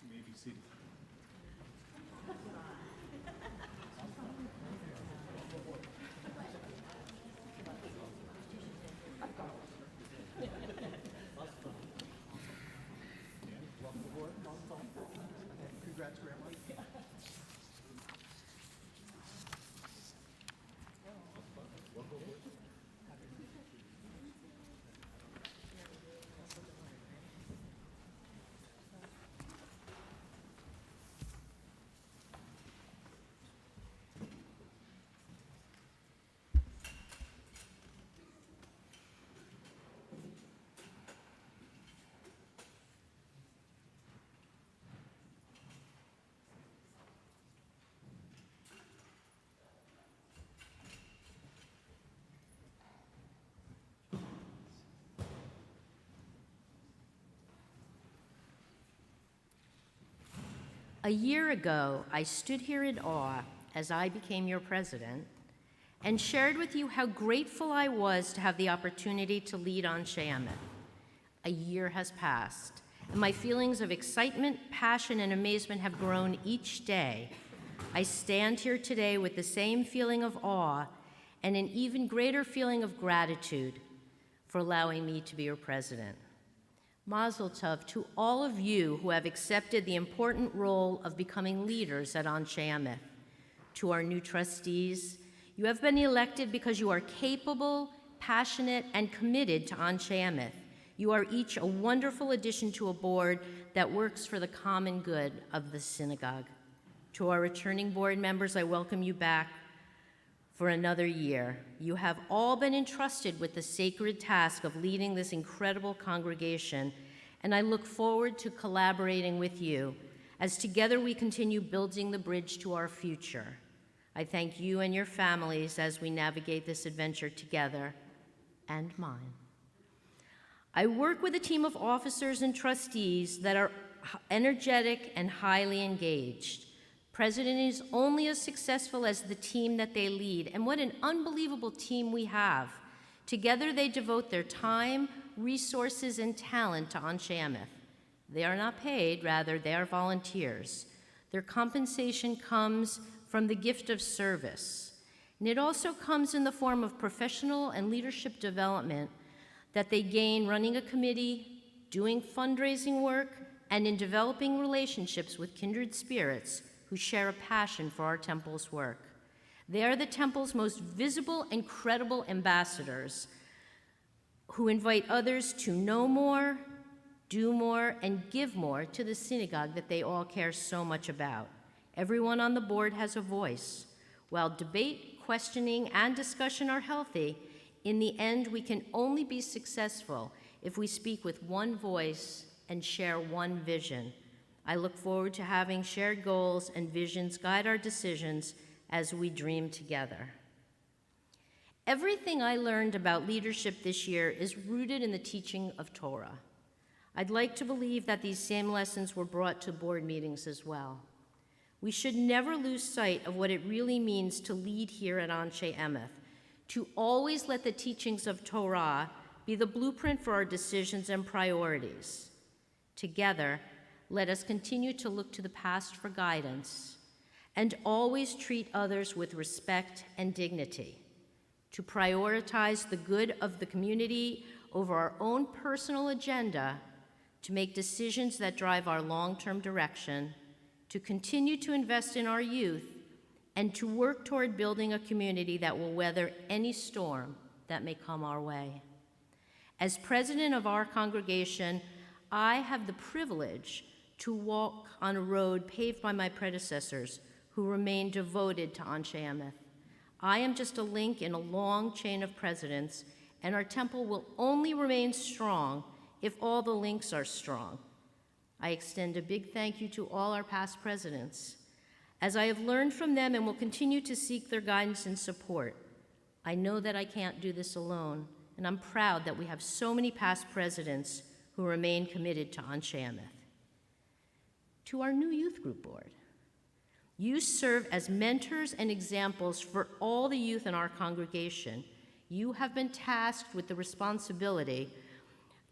You may be seated. Congrats, Grandma. A year ago, I stood here in awe as I became your president and shared with you how grateful I was to have the opportunity to lead Anshe Emeth. A year has passed, and my feelings of excitement, passion, and amazement have grown each day. I stand here today with the same feeling of awe and an even greater feeling of gratitude for allowing me to be your president. Mazel tov to all of you who have accepted the important role of becoming leaders at Anshe Emeth. To our new trustees, you have been elected because you are capable, passionate, and committed to Anshe Emeth. You are each a wonderful addition to a board that works for the common good of the synagogue. To our returning board members, I welcome you back for another year. You have all been entrusted with the sacred task of leading this incredible congregation, and I look forward to collaborating with you as together we continue building the bridge to our future. I thank you and your families as we navigate this adventure together, and mine. I work with a team of officers and trustees that are energetic and highly engaged. President is only as successful as the team that they lead, and what an unbelievable team we have. Together they devote their time, resources, and talent to Anshe Emeth. They are not paid, rather they are volunteers. Their compensation comes from the gift of service, and it also comes in the form of professional and leadership development that they gain running a committee, doing fundraising work, and in developing relationships with kindred spirits who share a passion for our temple's work. They are the temple's most visible and credible ambassadors who invite others to know more, do more, and give more to the synagogue that they all care so much about. Everyone on the board has a voice. While debate, questioning, and discussion are healthy, in the end, we can only be successful if we speak with one voice and share one vision. I look forward to having shared goals and visions guide our decisions as we dream together. Everything I learned about leadership this year is rooted in the teaching of Torah. I'd like to believe that these same lessons were brought to board meetings as well. We should never lose sight of what it really means to lead here at Anshe Emeth, to always let the teachings of Torah be the blueprint for our decisions and priorities. Together, let us continue to look to the past for guidance and always treat others with respect and dignity, to prioritize the good of the community over our own personal agenda, to make decisions that drive our long-term direction, to continue to invest in our youth, and to work toward building a community that will weather any storm that may come our way. As president of our congregation, I have the privilege to walk on a road paved by my predecessors who remain devoted to Anshe Emeth. I am just a link in a long chain of presidents, and our temple will only remain strong if all the links are strong. I extend a big thank you to all our past presidents. As I have learned from them and will continue to seek their guidance and support, I know that I can't do this alone, and I'm proud that we have so many past presidents who remain committed to Anshe Emeth. To our new youth group board, you serve as mentors and examples for all the youth in our congregation. You have been tasked with the responsibility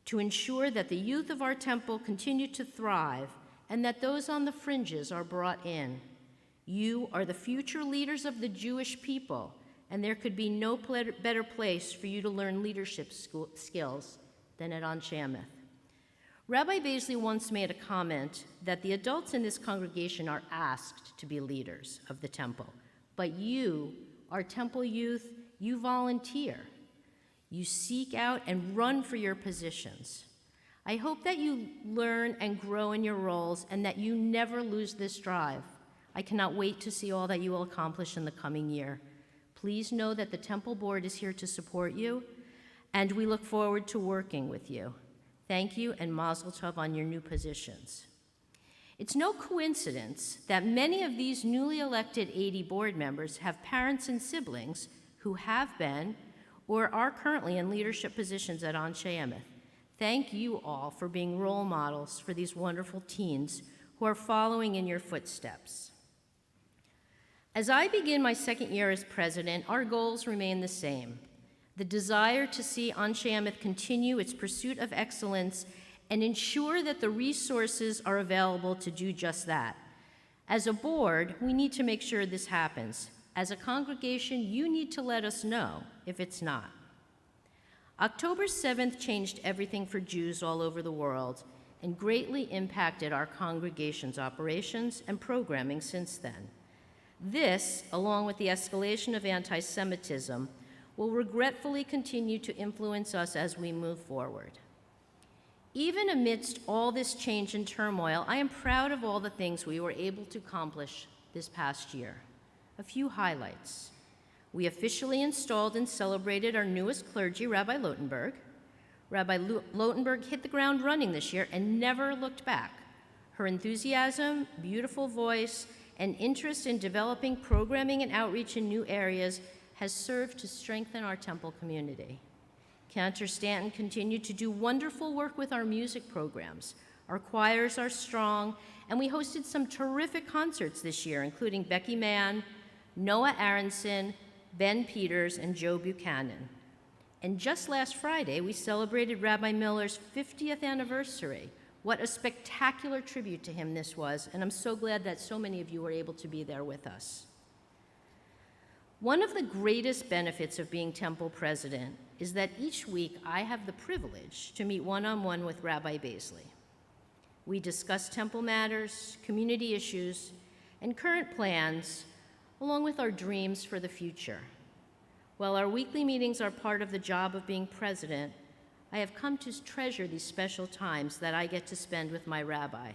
to ensure that the youth of our temple continue to thrive and that those on the fringes are brought in. You are the future leaders of the Jewish people, and there could be no better place for you to learn leadership skills than at Anshe Emeth. Rabbi Baisley once made a comment that the adults in this congregation are asked to be leaders of the temple, but you, our temple youth, you volunteer. You seek out and run for your positions. I hope that you learn and grow in your roles and that you never lose this drive. I cannot wait to see all that you will accomplish in the coming year. Please know that the temple board is here to support you, and we look forward to working with you. Thank you, and mazel tov on your new positions. It's no coincidence that many of these newly elected 80 board members have parents and siblings who have been or are currently in leadership positions at Anshe Emeth. Thank you all for being role models for these wonderful teens who are following in your footsteps. As I begin my second year as president, our goals remain the same. The desire to see Anshe Emeth continue its pursuit of excellence and ensure that the resources are available to do just that. As a board, we need to make sure this happens. As a congregation, you need to let us know if it's not. October 7th changed everything for Jews all over the world and greatly impacted our congregation's operations and programming since then. This, along with the escalation of anti-Semitism, will regretfully continue to influence us as we move forward. Even amidst all this change and turmoil, I am proud of all the things we were able to accomplish this past year. A few highlights. We officially installed and celebrated our newest clergy, Rabbi Lotenberg. Rabbi Lotenberg hit the ground running this year and never looked back. Her enthusiasm, beautiful voice, and interest in developing programming and outreach in new areas has served to strengthen our temple community. Cantor Stanton continued to do wonderful work with our music programs. Our choirs are strong, and we hosted some terrific concerts this year, including Becky Mann, Noah Aronson, Ben Peters, and Joe Buchanan. And just last Friday, we celebrated Rabbi Miller's 50th anniversary. What a spectacular tribute to him this was, and I'm so glad that so many of you were able to be there with us. One of the greatest benefits of being temple president is that each week I have the privilege to meet one-on-one with Rabbi Baisley. We discuss temple matters, community issues, and current plans, along with our dreams for the future. While our weekly meetings are part of the job of being president, I have come to treasure these special times that I get to spend with my rabbi.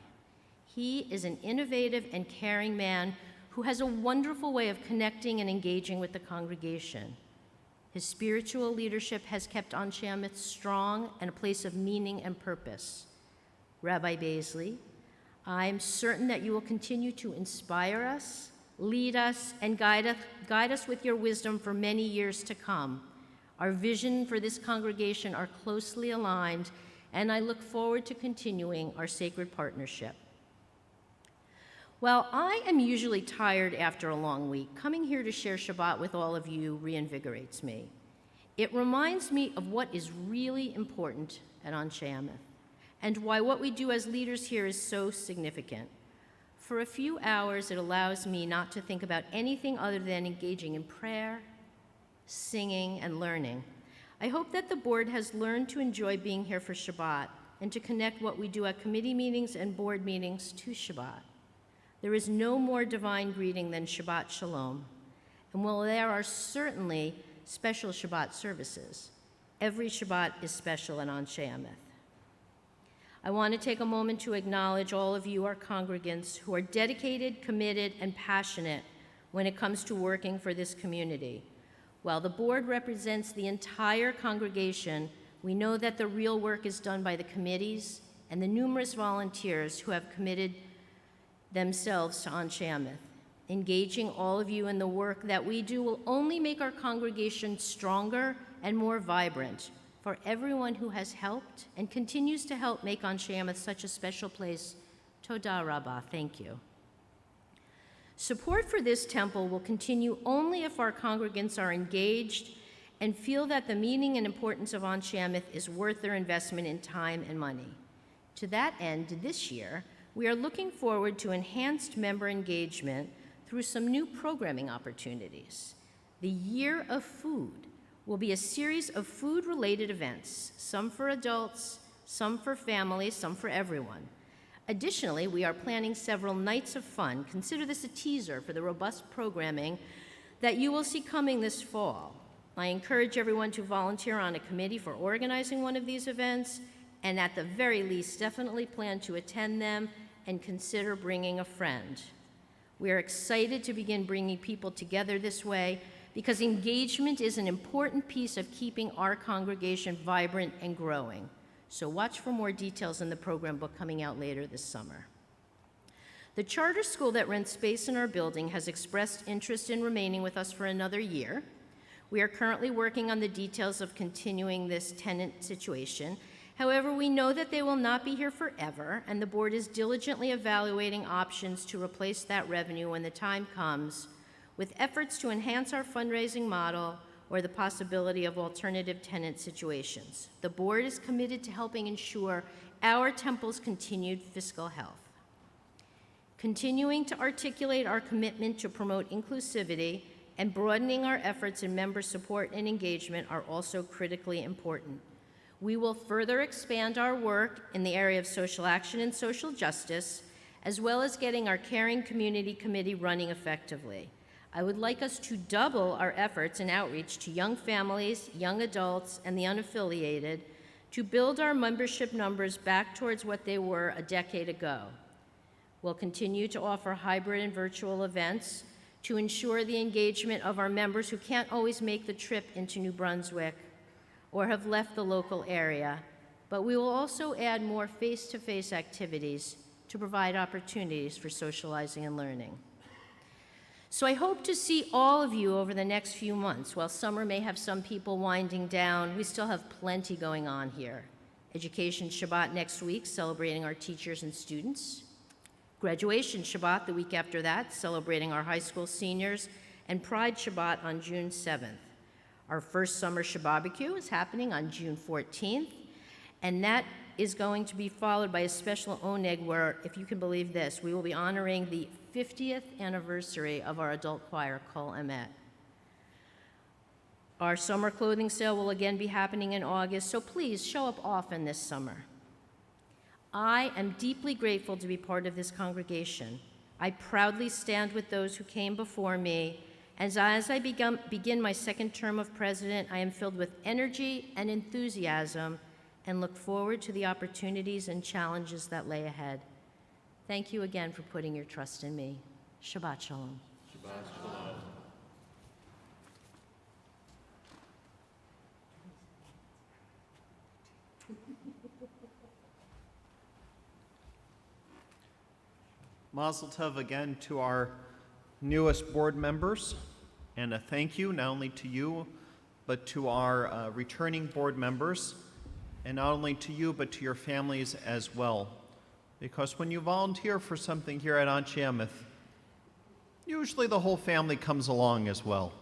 He is an innovative and caring man who has a wonderful way of connecting and engaging with the congregation. His spiritual leadership has kept Anshe Emeth strong and a place of meaning and purpose. Rabbi Baisley, I'm certain that you will continue to inspire us, lead us, and guide us with your wisdom for many years to come. Our vision for this congregation are closely aligned, and I look forward to continuing our sacred partnership. While I am usually tired after a long week, coming here to share Shabbat with all of you reinvigorates me. It reminds me of what is really important at Anshe Emeth and why what we do as leaders here is so significant. For a few hours, it allows me not to think about anything other than engaging in prayer, singing, and learning. I hope that the board has learned to enjoy being here for Shabbat and to connect what we do at committee meetings and board meetings to Shabbat. There is no more divine greeting than Shabbat Shalom. And while there are certainly special Shabbat services, every Shabbat is special in Anshe Ameth. I want to take a moment to acknowledge all of you, our congregants, who are dedicated, committed, and passionate when it comes to working for this community. While the board represents the entire congregation, we know that the real work is done by the committees and the numerous volunteers who have committed themselves to Anshe Ameth. Engaging all of you in the work that we do will only make our congregation stronger and more vibrant. For everyone who has helped and continues to help make Anshe Ameth such a special place, Toda Rabbah, thank you. Support for this temple will continue only if our congregants are engaged and feel that the meaning and importance of Anshe Ameth is worth their investment in time and money. To that end, this year, we are looking forward to enhanced member engagement through some new programming opportunities. The Year of Food will be a series of food-related events, some for adults, some for families, some for everyone. Additionally, we are planning several nights of fun. Consider this a teaser for the robust programming that you will see coming this fall. I encourage everyone to volunteer on a committee for organizing one of these events, and at the very least, definitely plan to attend them and consider bringing a friend. We are excited to begin bringing people together this way because engagement is an important piece of keeping our congregation vibrant and growing. So watch for more details in the program book coming out later this summer. The charter school that rents space in our building has expressed interest in remaining with us for another year. We are currently working on the details of continuing this tenant situation. However, we know that they will not be here forever, and the board is diligently evaluating options to replace that revenue when the time comes, with efforts to enhance our fundraising model or the possibility of alternative tenant situations. The board is committed to helping ensure our temple's continued fiscal health. Continuing to articulate our commitment to promote inclusivity and broadening our efforts in member support and engagement are also critically important. We will further expand our work in the area of social action and social justice, as well as getting our Caring Community Committee running effectively. I would like us to double our efforts in outreach to young families, young adults, and the unaffiliated to build our membership numbers back towards what they were a decade ago. We'll continue to offer hybrid and virtual events to ensure the engagement of our members who can't always make the trip into New Brunswick or have left the local area, but we will also add more face-to-face activities to provide opportunities for socializing and learning. So I hope to see all of you over the next few months. While summer may have some people winding down, we still have plenty going on here. Education Shabbat next week, celebrating our teachers and students. Graduation Shabbat the week after that, celebrating our high school seniors. And Pride Shabbat on June 7th. Our first summer Shabbat is happening on June 14th, and that is going to be followed by a special oneg where, if you can believe this, we will be honoring the 50th anniversary of our adult choir, Kol Emet. Our summer clothing sale will again be happening in August, so please show up often this summer. I am deeply grateful to be part of this congregation. I proudly stand with those who came before me, and as I begin my second term of president, I am filled with energy and enthusiasm and look forward to the opportunities and challenges that lay ahead. Thank you again for putting your trust in me. Shabbat Shalom. Shabbat Shalom. Mazel tov again to our newest board members, and a thank you not only to you, but to our returning board members, and not only to you, but to your families as well. Because when you volunteer for something here at Anshe Ameth, usually the whole family comes along as well.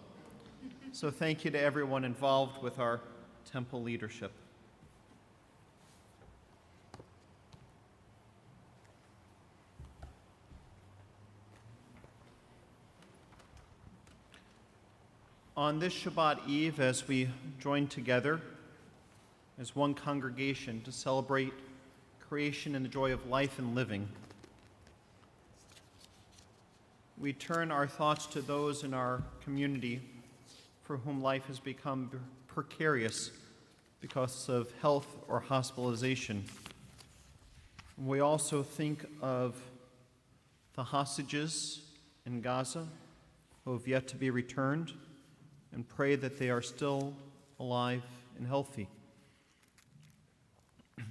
So thank you to everyone involved with our temple leadership. On this Shabbat Eve, as we join together as one congregation to celebrate creation and the joy of life and living, we turn our thoughts to those in our community for whom life has become precarious because of health or hospitalization. We also think of the hostages in Gaza who have yet to be returned and pray that they are still alive and healthy.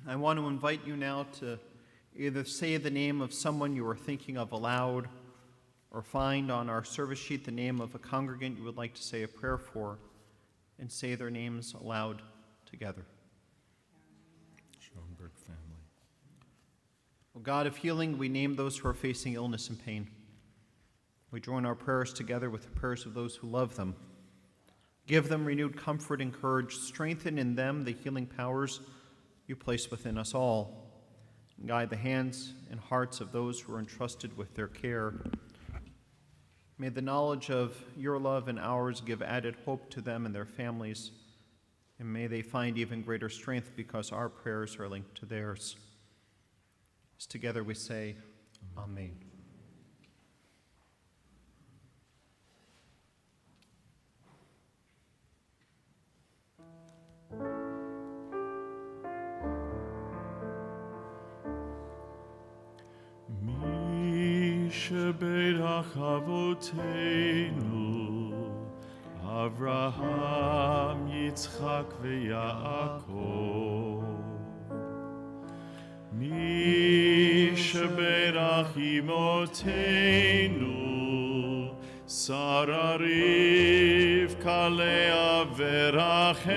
I want to invite you now to either say the name of someone you are thinking of aloud or find on our service sheet the name of a congregant you would like to say a prayer for and say their names aloud together. Schoenberg family. O God of healing, we name those who are facing illness and pain. We join our prayers together with the prayers of those who love them. Give them renewed comfort and courage. Strengthen in them the healing powers you place within us all. Guide the hands and hearts of those who are entrusted with their care. May the knowledge of your love and ours give added hope to them and their families, and may they find even greater strength because our prayers are linked to theirs. As together we say, Amen. Shabbat Avotenu, Avraham, Yitzchak, veYaakov. Mi Shabbat Imotenu, Sarah, Rivka, Leah, veRachel.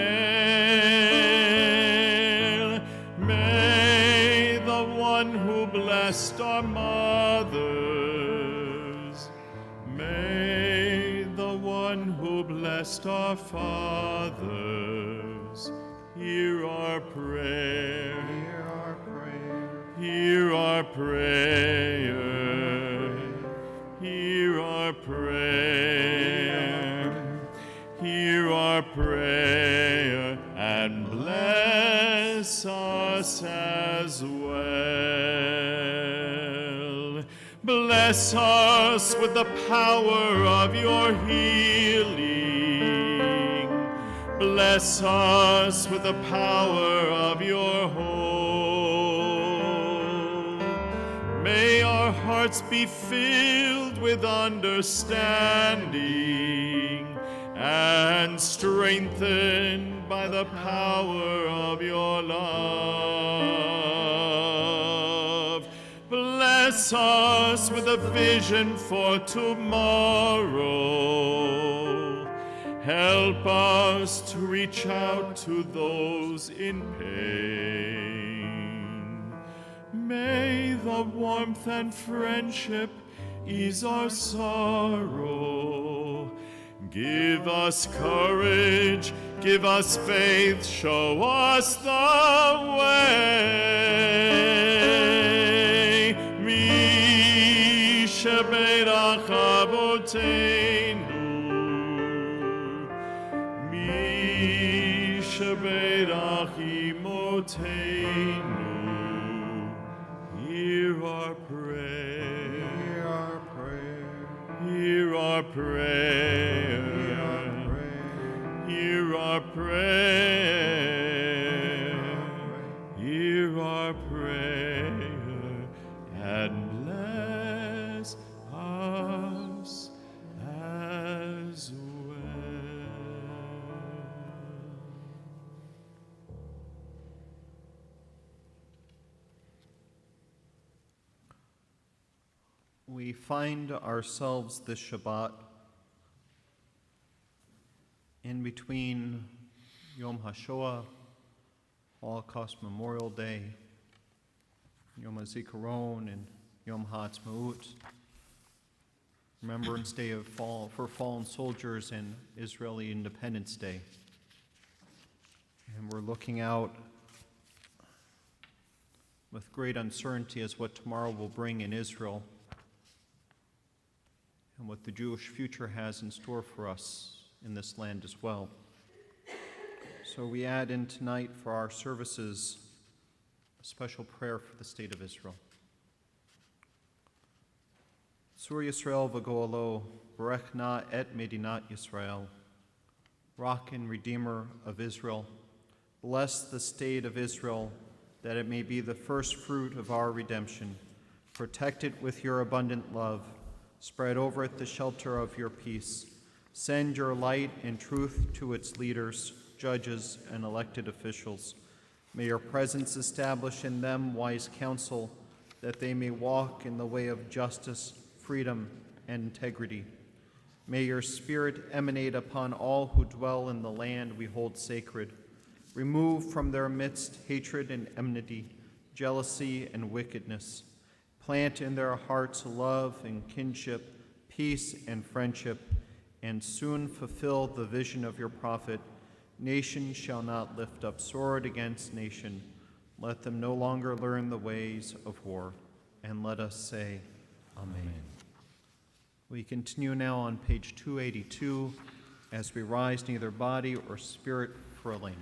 May the one who blessed our mothers, may the one who blessed our fathers, hear our prayer. Hear our prayer. Hear our prayer. Hear our prayer. Hear our prayer and bless us as well. Bless us with the power of your healing. Bless us with the power of your hope. May our hearts be filled with understanding and strengthened by the power of your love. Bless us with a vision for tomorrow. Help us to reach out to those in pain. May the warmth and friendship ease our sorrow. Give us courage, give us faith, show us the way. Mi sheberach avotenu, mi sheberach imotenu. Hear our prayer. Hear our prayer. Hear our prayer. Hear our prayer. Hear our prayer and bless us as well. We find ourselves this Shabbat in between Yom HaShoah, Holocaust Memorial Day, Yom HaZikaron, and Yom HaAtzmaut, Remembrance Day for fallen soldiers, and Israeli Independence Day. And we're looking out with great uncertainty as what tomorrow will bring in Israel and what the Jewish future has in store for us in this land as well. So we add in tonight for our services a special prayer for the state of Israel. Sur Yisrael v'go'alo, Berechna et Medinat Yisrael. Rock and Redeemer of Israel, bless the state of Israel, that it may be the first fruit of our redemption. Protect it with your abundant love. Spread over it the shelter of your peace. Send your light and truth to its leaders, judges, and elected officials. May your presence establish in them wise counsel, that they may walk in the way of justice, freedom, and integrity. May your spirit emanate upon all who dwell in the land we hold sacred. Remove from their midst hatred and enmity, jealousy and wickedness. Plant in their hearts love and kinship, peace and friendship, and soon fulfill the vision of your prophet. Nation shall not lift up sword against nation. Let them no longer learn the ways of war. And let us say, Amen. We continue now on page 282 as we rise neither body or spirit for Elena.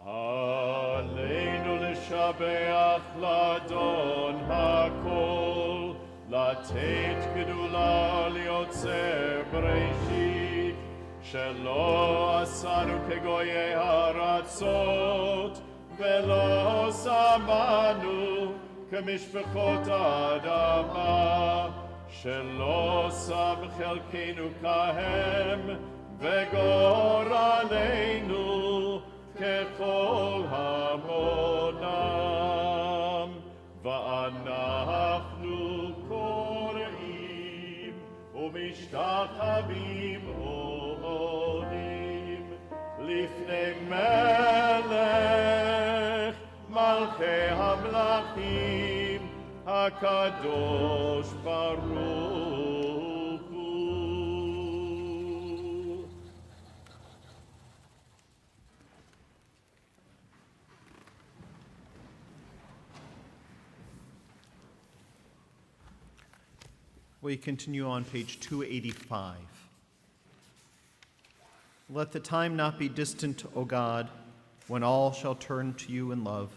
עלינו לשבח לאדון הכל, לתת גדולה ליוצר בראשית, שלא עשנו כגויי הארצות, ולא שמנו כמשפחות האדמה, שלא שם חלקנו כהם, וגורלנו ככל המונם, ואנחנו קוראים ומשתחווים עומדים לפני מלך מלכי המלכים הקדוש ברוך הוא. We continue on page 285. Let the time not be distant, O God, when all shall turn to you in love,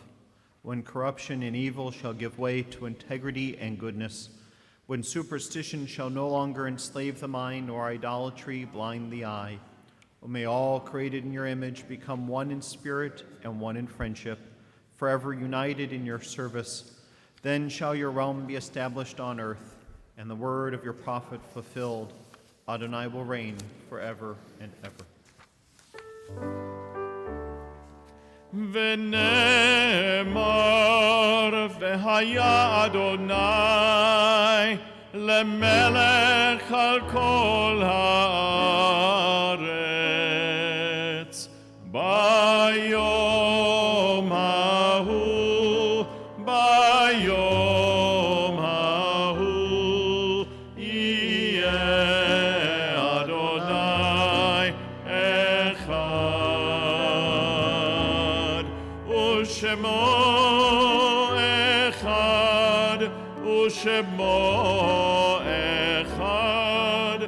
when corruption and evil shall give way to integrity and goodness, when superstition shall no longer enslave the mind, nor idolatry blind the eye. O may all created in your image become one in spirit and one in friendship, forever united in your service. Then shall your realm be established on earth, and the word of your prophet fulfilled. Adonai will reign forever and ever. ונאמר והיה אדוני למלך על כל הארץ ביום ההוא יהיה אדוני אחד ושמו אחד ושמו אחד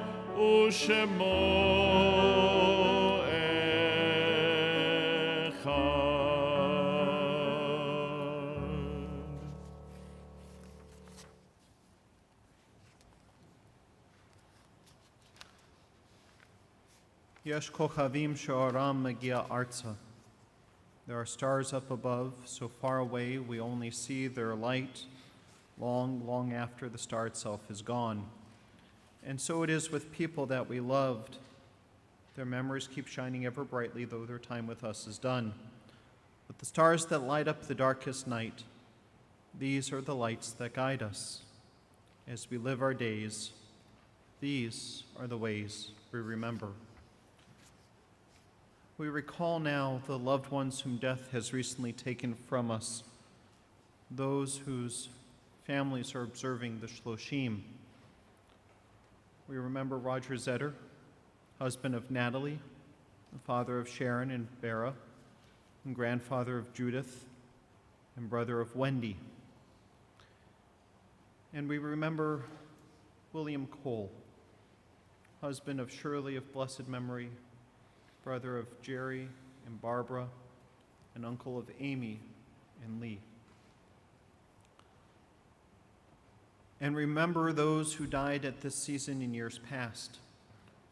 Yesh kochavim she'oram magia arza. There are stars up above, so far away we only see their light long, long after the star itself is gone. And so it is with people that we loved. Their memories keep shining ever brightly, though their time with us is done. But the stars that light up the darkest night, these are the lights that guide us. As we live our days, these are the ways we remember. We recall now the loved ones whom death has recently taken from us, those whose families are observing the Shloshim. We remember Roger Zetter, husband of Natalie, the father of Sharon and Bera, and grandfather of Judith, and brother of Wendy. And we remember William Cole, husband of Shirley of blessed memory, brother of Jerry and Barbara, and uncle of Amy and Lee. And remember those who died at this season in years past,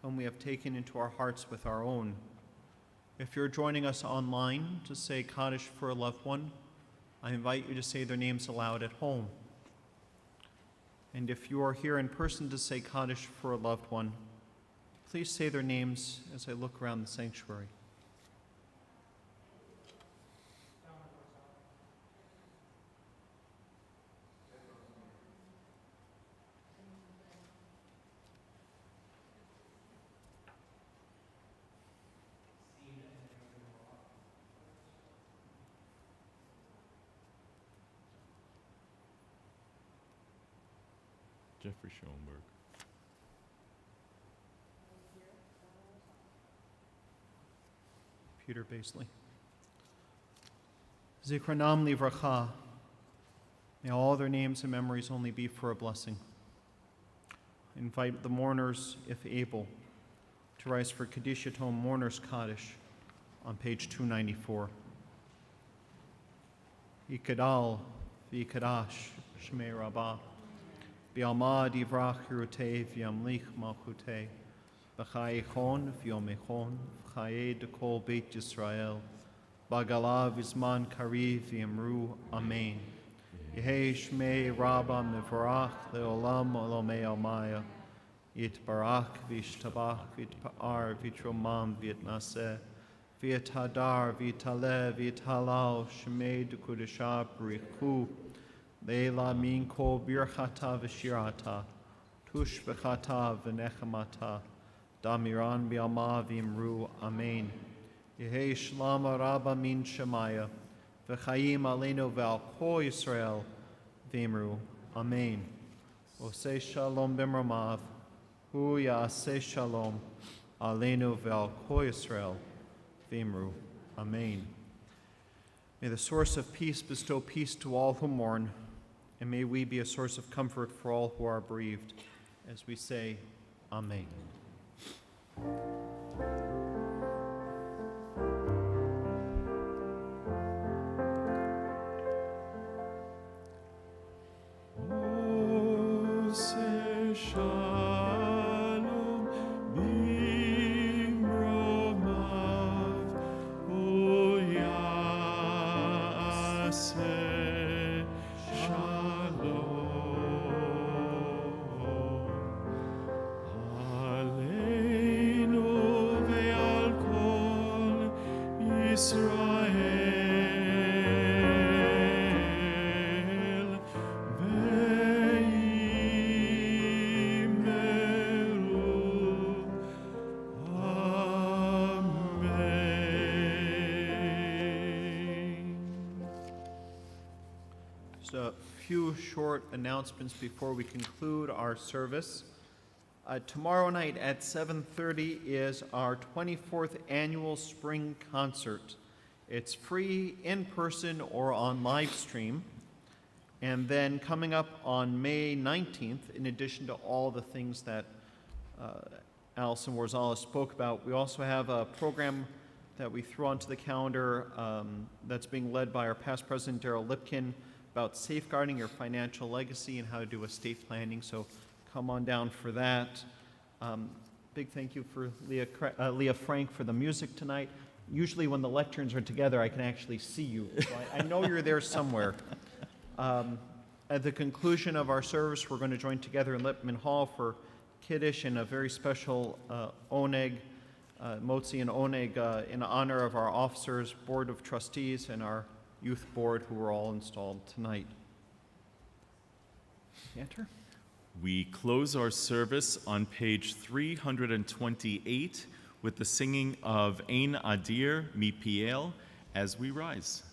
whom we have taken into our hearts with our own. If you're joining us online to say Kaddish for a loved one, I invite you to say their names aloud at home. And if you are here in person to say Kaddish for a loved one, please say their names as I look around the sanctuary. Jeffrey Schoenberg. Peter Baisley. Zikranam livracha. May all their names and memories only be for a blessing. I invite the mourners, if able, to rise for Kaddish Yatom Mourners Kaddish on page 294. Yikadal v'yikadash Shmei Rabbah. Bialma divrach hirutei v'yamlich malchutei. B'chai echon v'yom echon. V'chai dekol Beit Yisrael. Bagala v'zman kariv v'yamru. Amen. Yehei Shmei Rabbah mevorach leolam olomei almaya. Yitbarach v'yishtabach v'yitpa'ar v'yitromam v'yitnaseh. V'yithadar v'yitaleh v'yitalal Shmei dekudesha b'richu. Leila min kol birchata v'shirata, tush v'chata v'nechamata, damiran bi'alma v'imru, amen. Yehei shlama rabba min shemaya, v'chayim aleinu v'al kol Yisrael, v'imru, amen. Oseh shalom b'mramav, hu ya'aseh shalom, aleinu v'al kol Yisrael, v'imru, amen. May the source of peace bestow peace to all who mourn, and may we be a source of comfort for all who are bereaved, as we say, Amen. Oseh shalom b'mromav, hu ya'aseh shalom. Aleinu ve'al kol Yisrael ve'imeru. Amen. Just a few short announcements before we conclude our service. Tomorrow night at 7:30 is our 24th annual spring concert. It's free in person or on live stream. And then coming up on May 19th, in addition to all the things that Allison Warzala spoke about, we also have a program that we threw onto the calendar that's being led by our past president, Darrell Lipkin, about safeguarding your financial legacy and how to do estate planning. So come on down for that. Big thank you for Leah Frank for the music tonight. Usually when the lecterns are together, I can actually see you. So I know you're there somewhere. At the conclusion of our service, we're going to join together in Lippman Hall for Kiddush and a very special oneg, motzi and oneg, in honor of our officers, Board of Trustees, and our youth board who were all installed tonight. Enter. We close our service on page 328 with the singing of Ein Adir Mipiel as we rise.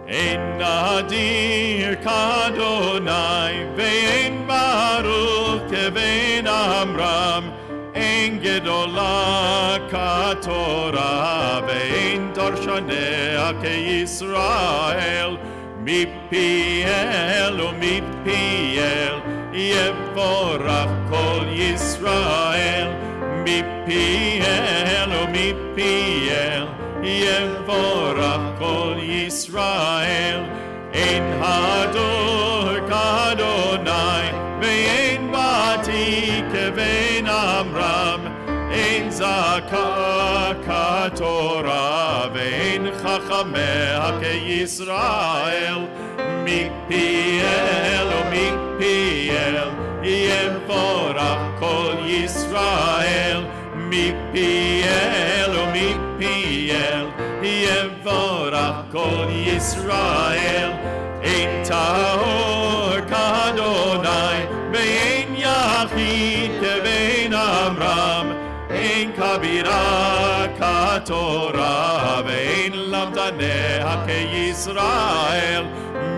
Ein Adir Kadonai Ve'en Baruch Kevein Amram Ein Gedola Katorah Ve'en Dorshanea Ke'Yisrael מפיאל ומפיאל יבורך כל ישראל מפיאל ומפיאל יבורך כל ישראל אין הדור כאדוני ואין באתי כבן עמרם אין זכה כתורה ואין חכמיה כישראל מפיאל ומפיאל יבורך כל ישראל מפיאל ומפיאל יבורך כל ישראל אין טהור כאדוני ואין יחיד כבן עמרם אין כבירה כתורה ואין למדניה כישראל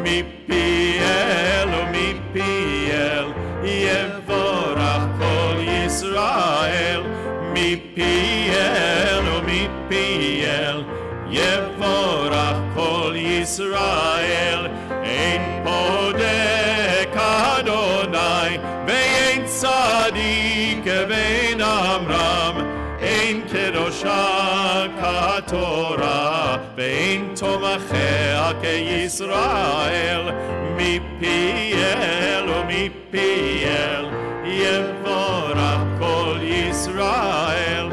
מפיאל ומפיאל יבורך כל ישראל מפיאל ומפיאל יבורך כל ישראל אין פודק אדוני ואין צדיק כבן עמרם אין קדושה כתורה ואין תומכיה כישראל מפיאל ומפיאל יבורך כל ישראל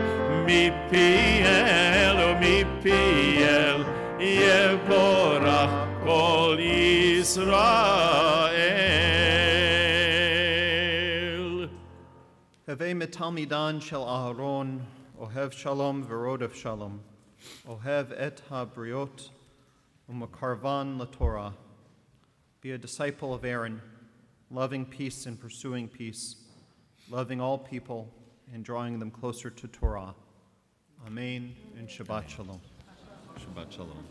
מפיאל ומפיאל יבורך כל ישראל. הווי מתלמידן של אהרון, אוהב שלום ורודף שלום, אוהב את הבריות ומקרבן לתורה. Be a disciple of Aaron, loving peace and pursuing peace, loving all people and drawing them closer to Torah. Amen and Shabbat Shalom. Shabbat Shalom.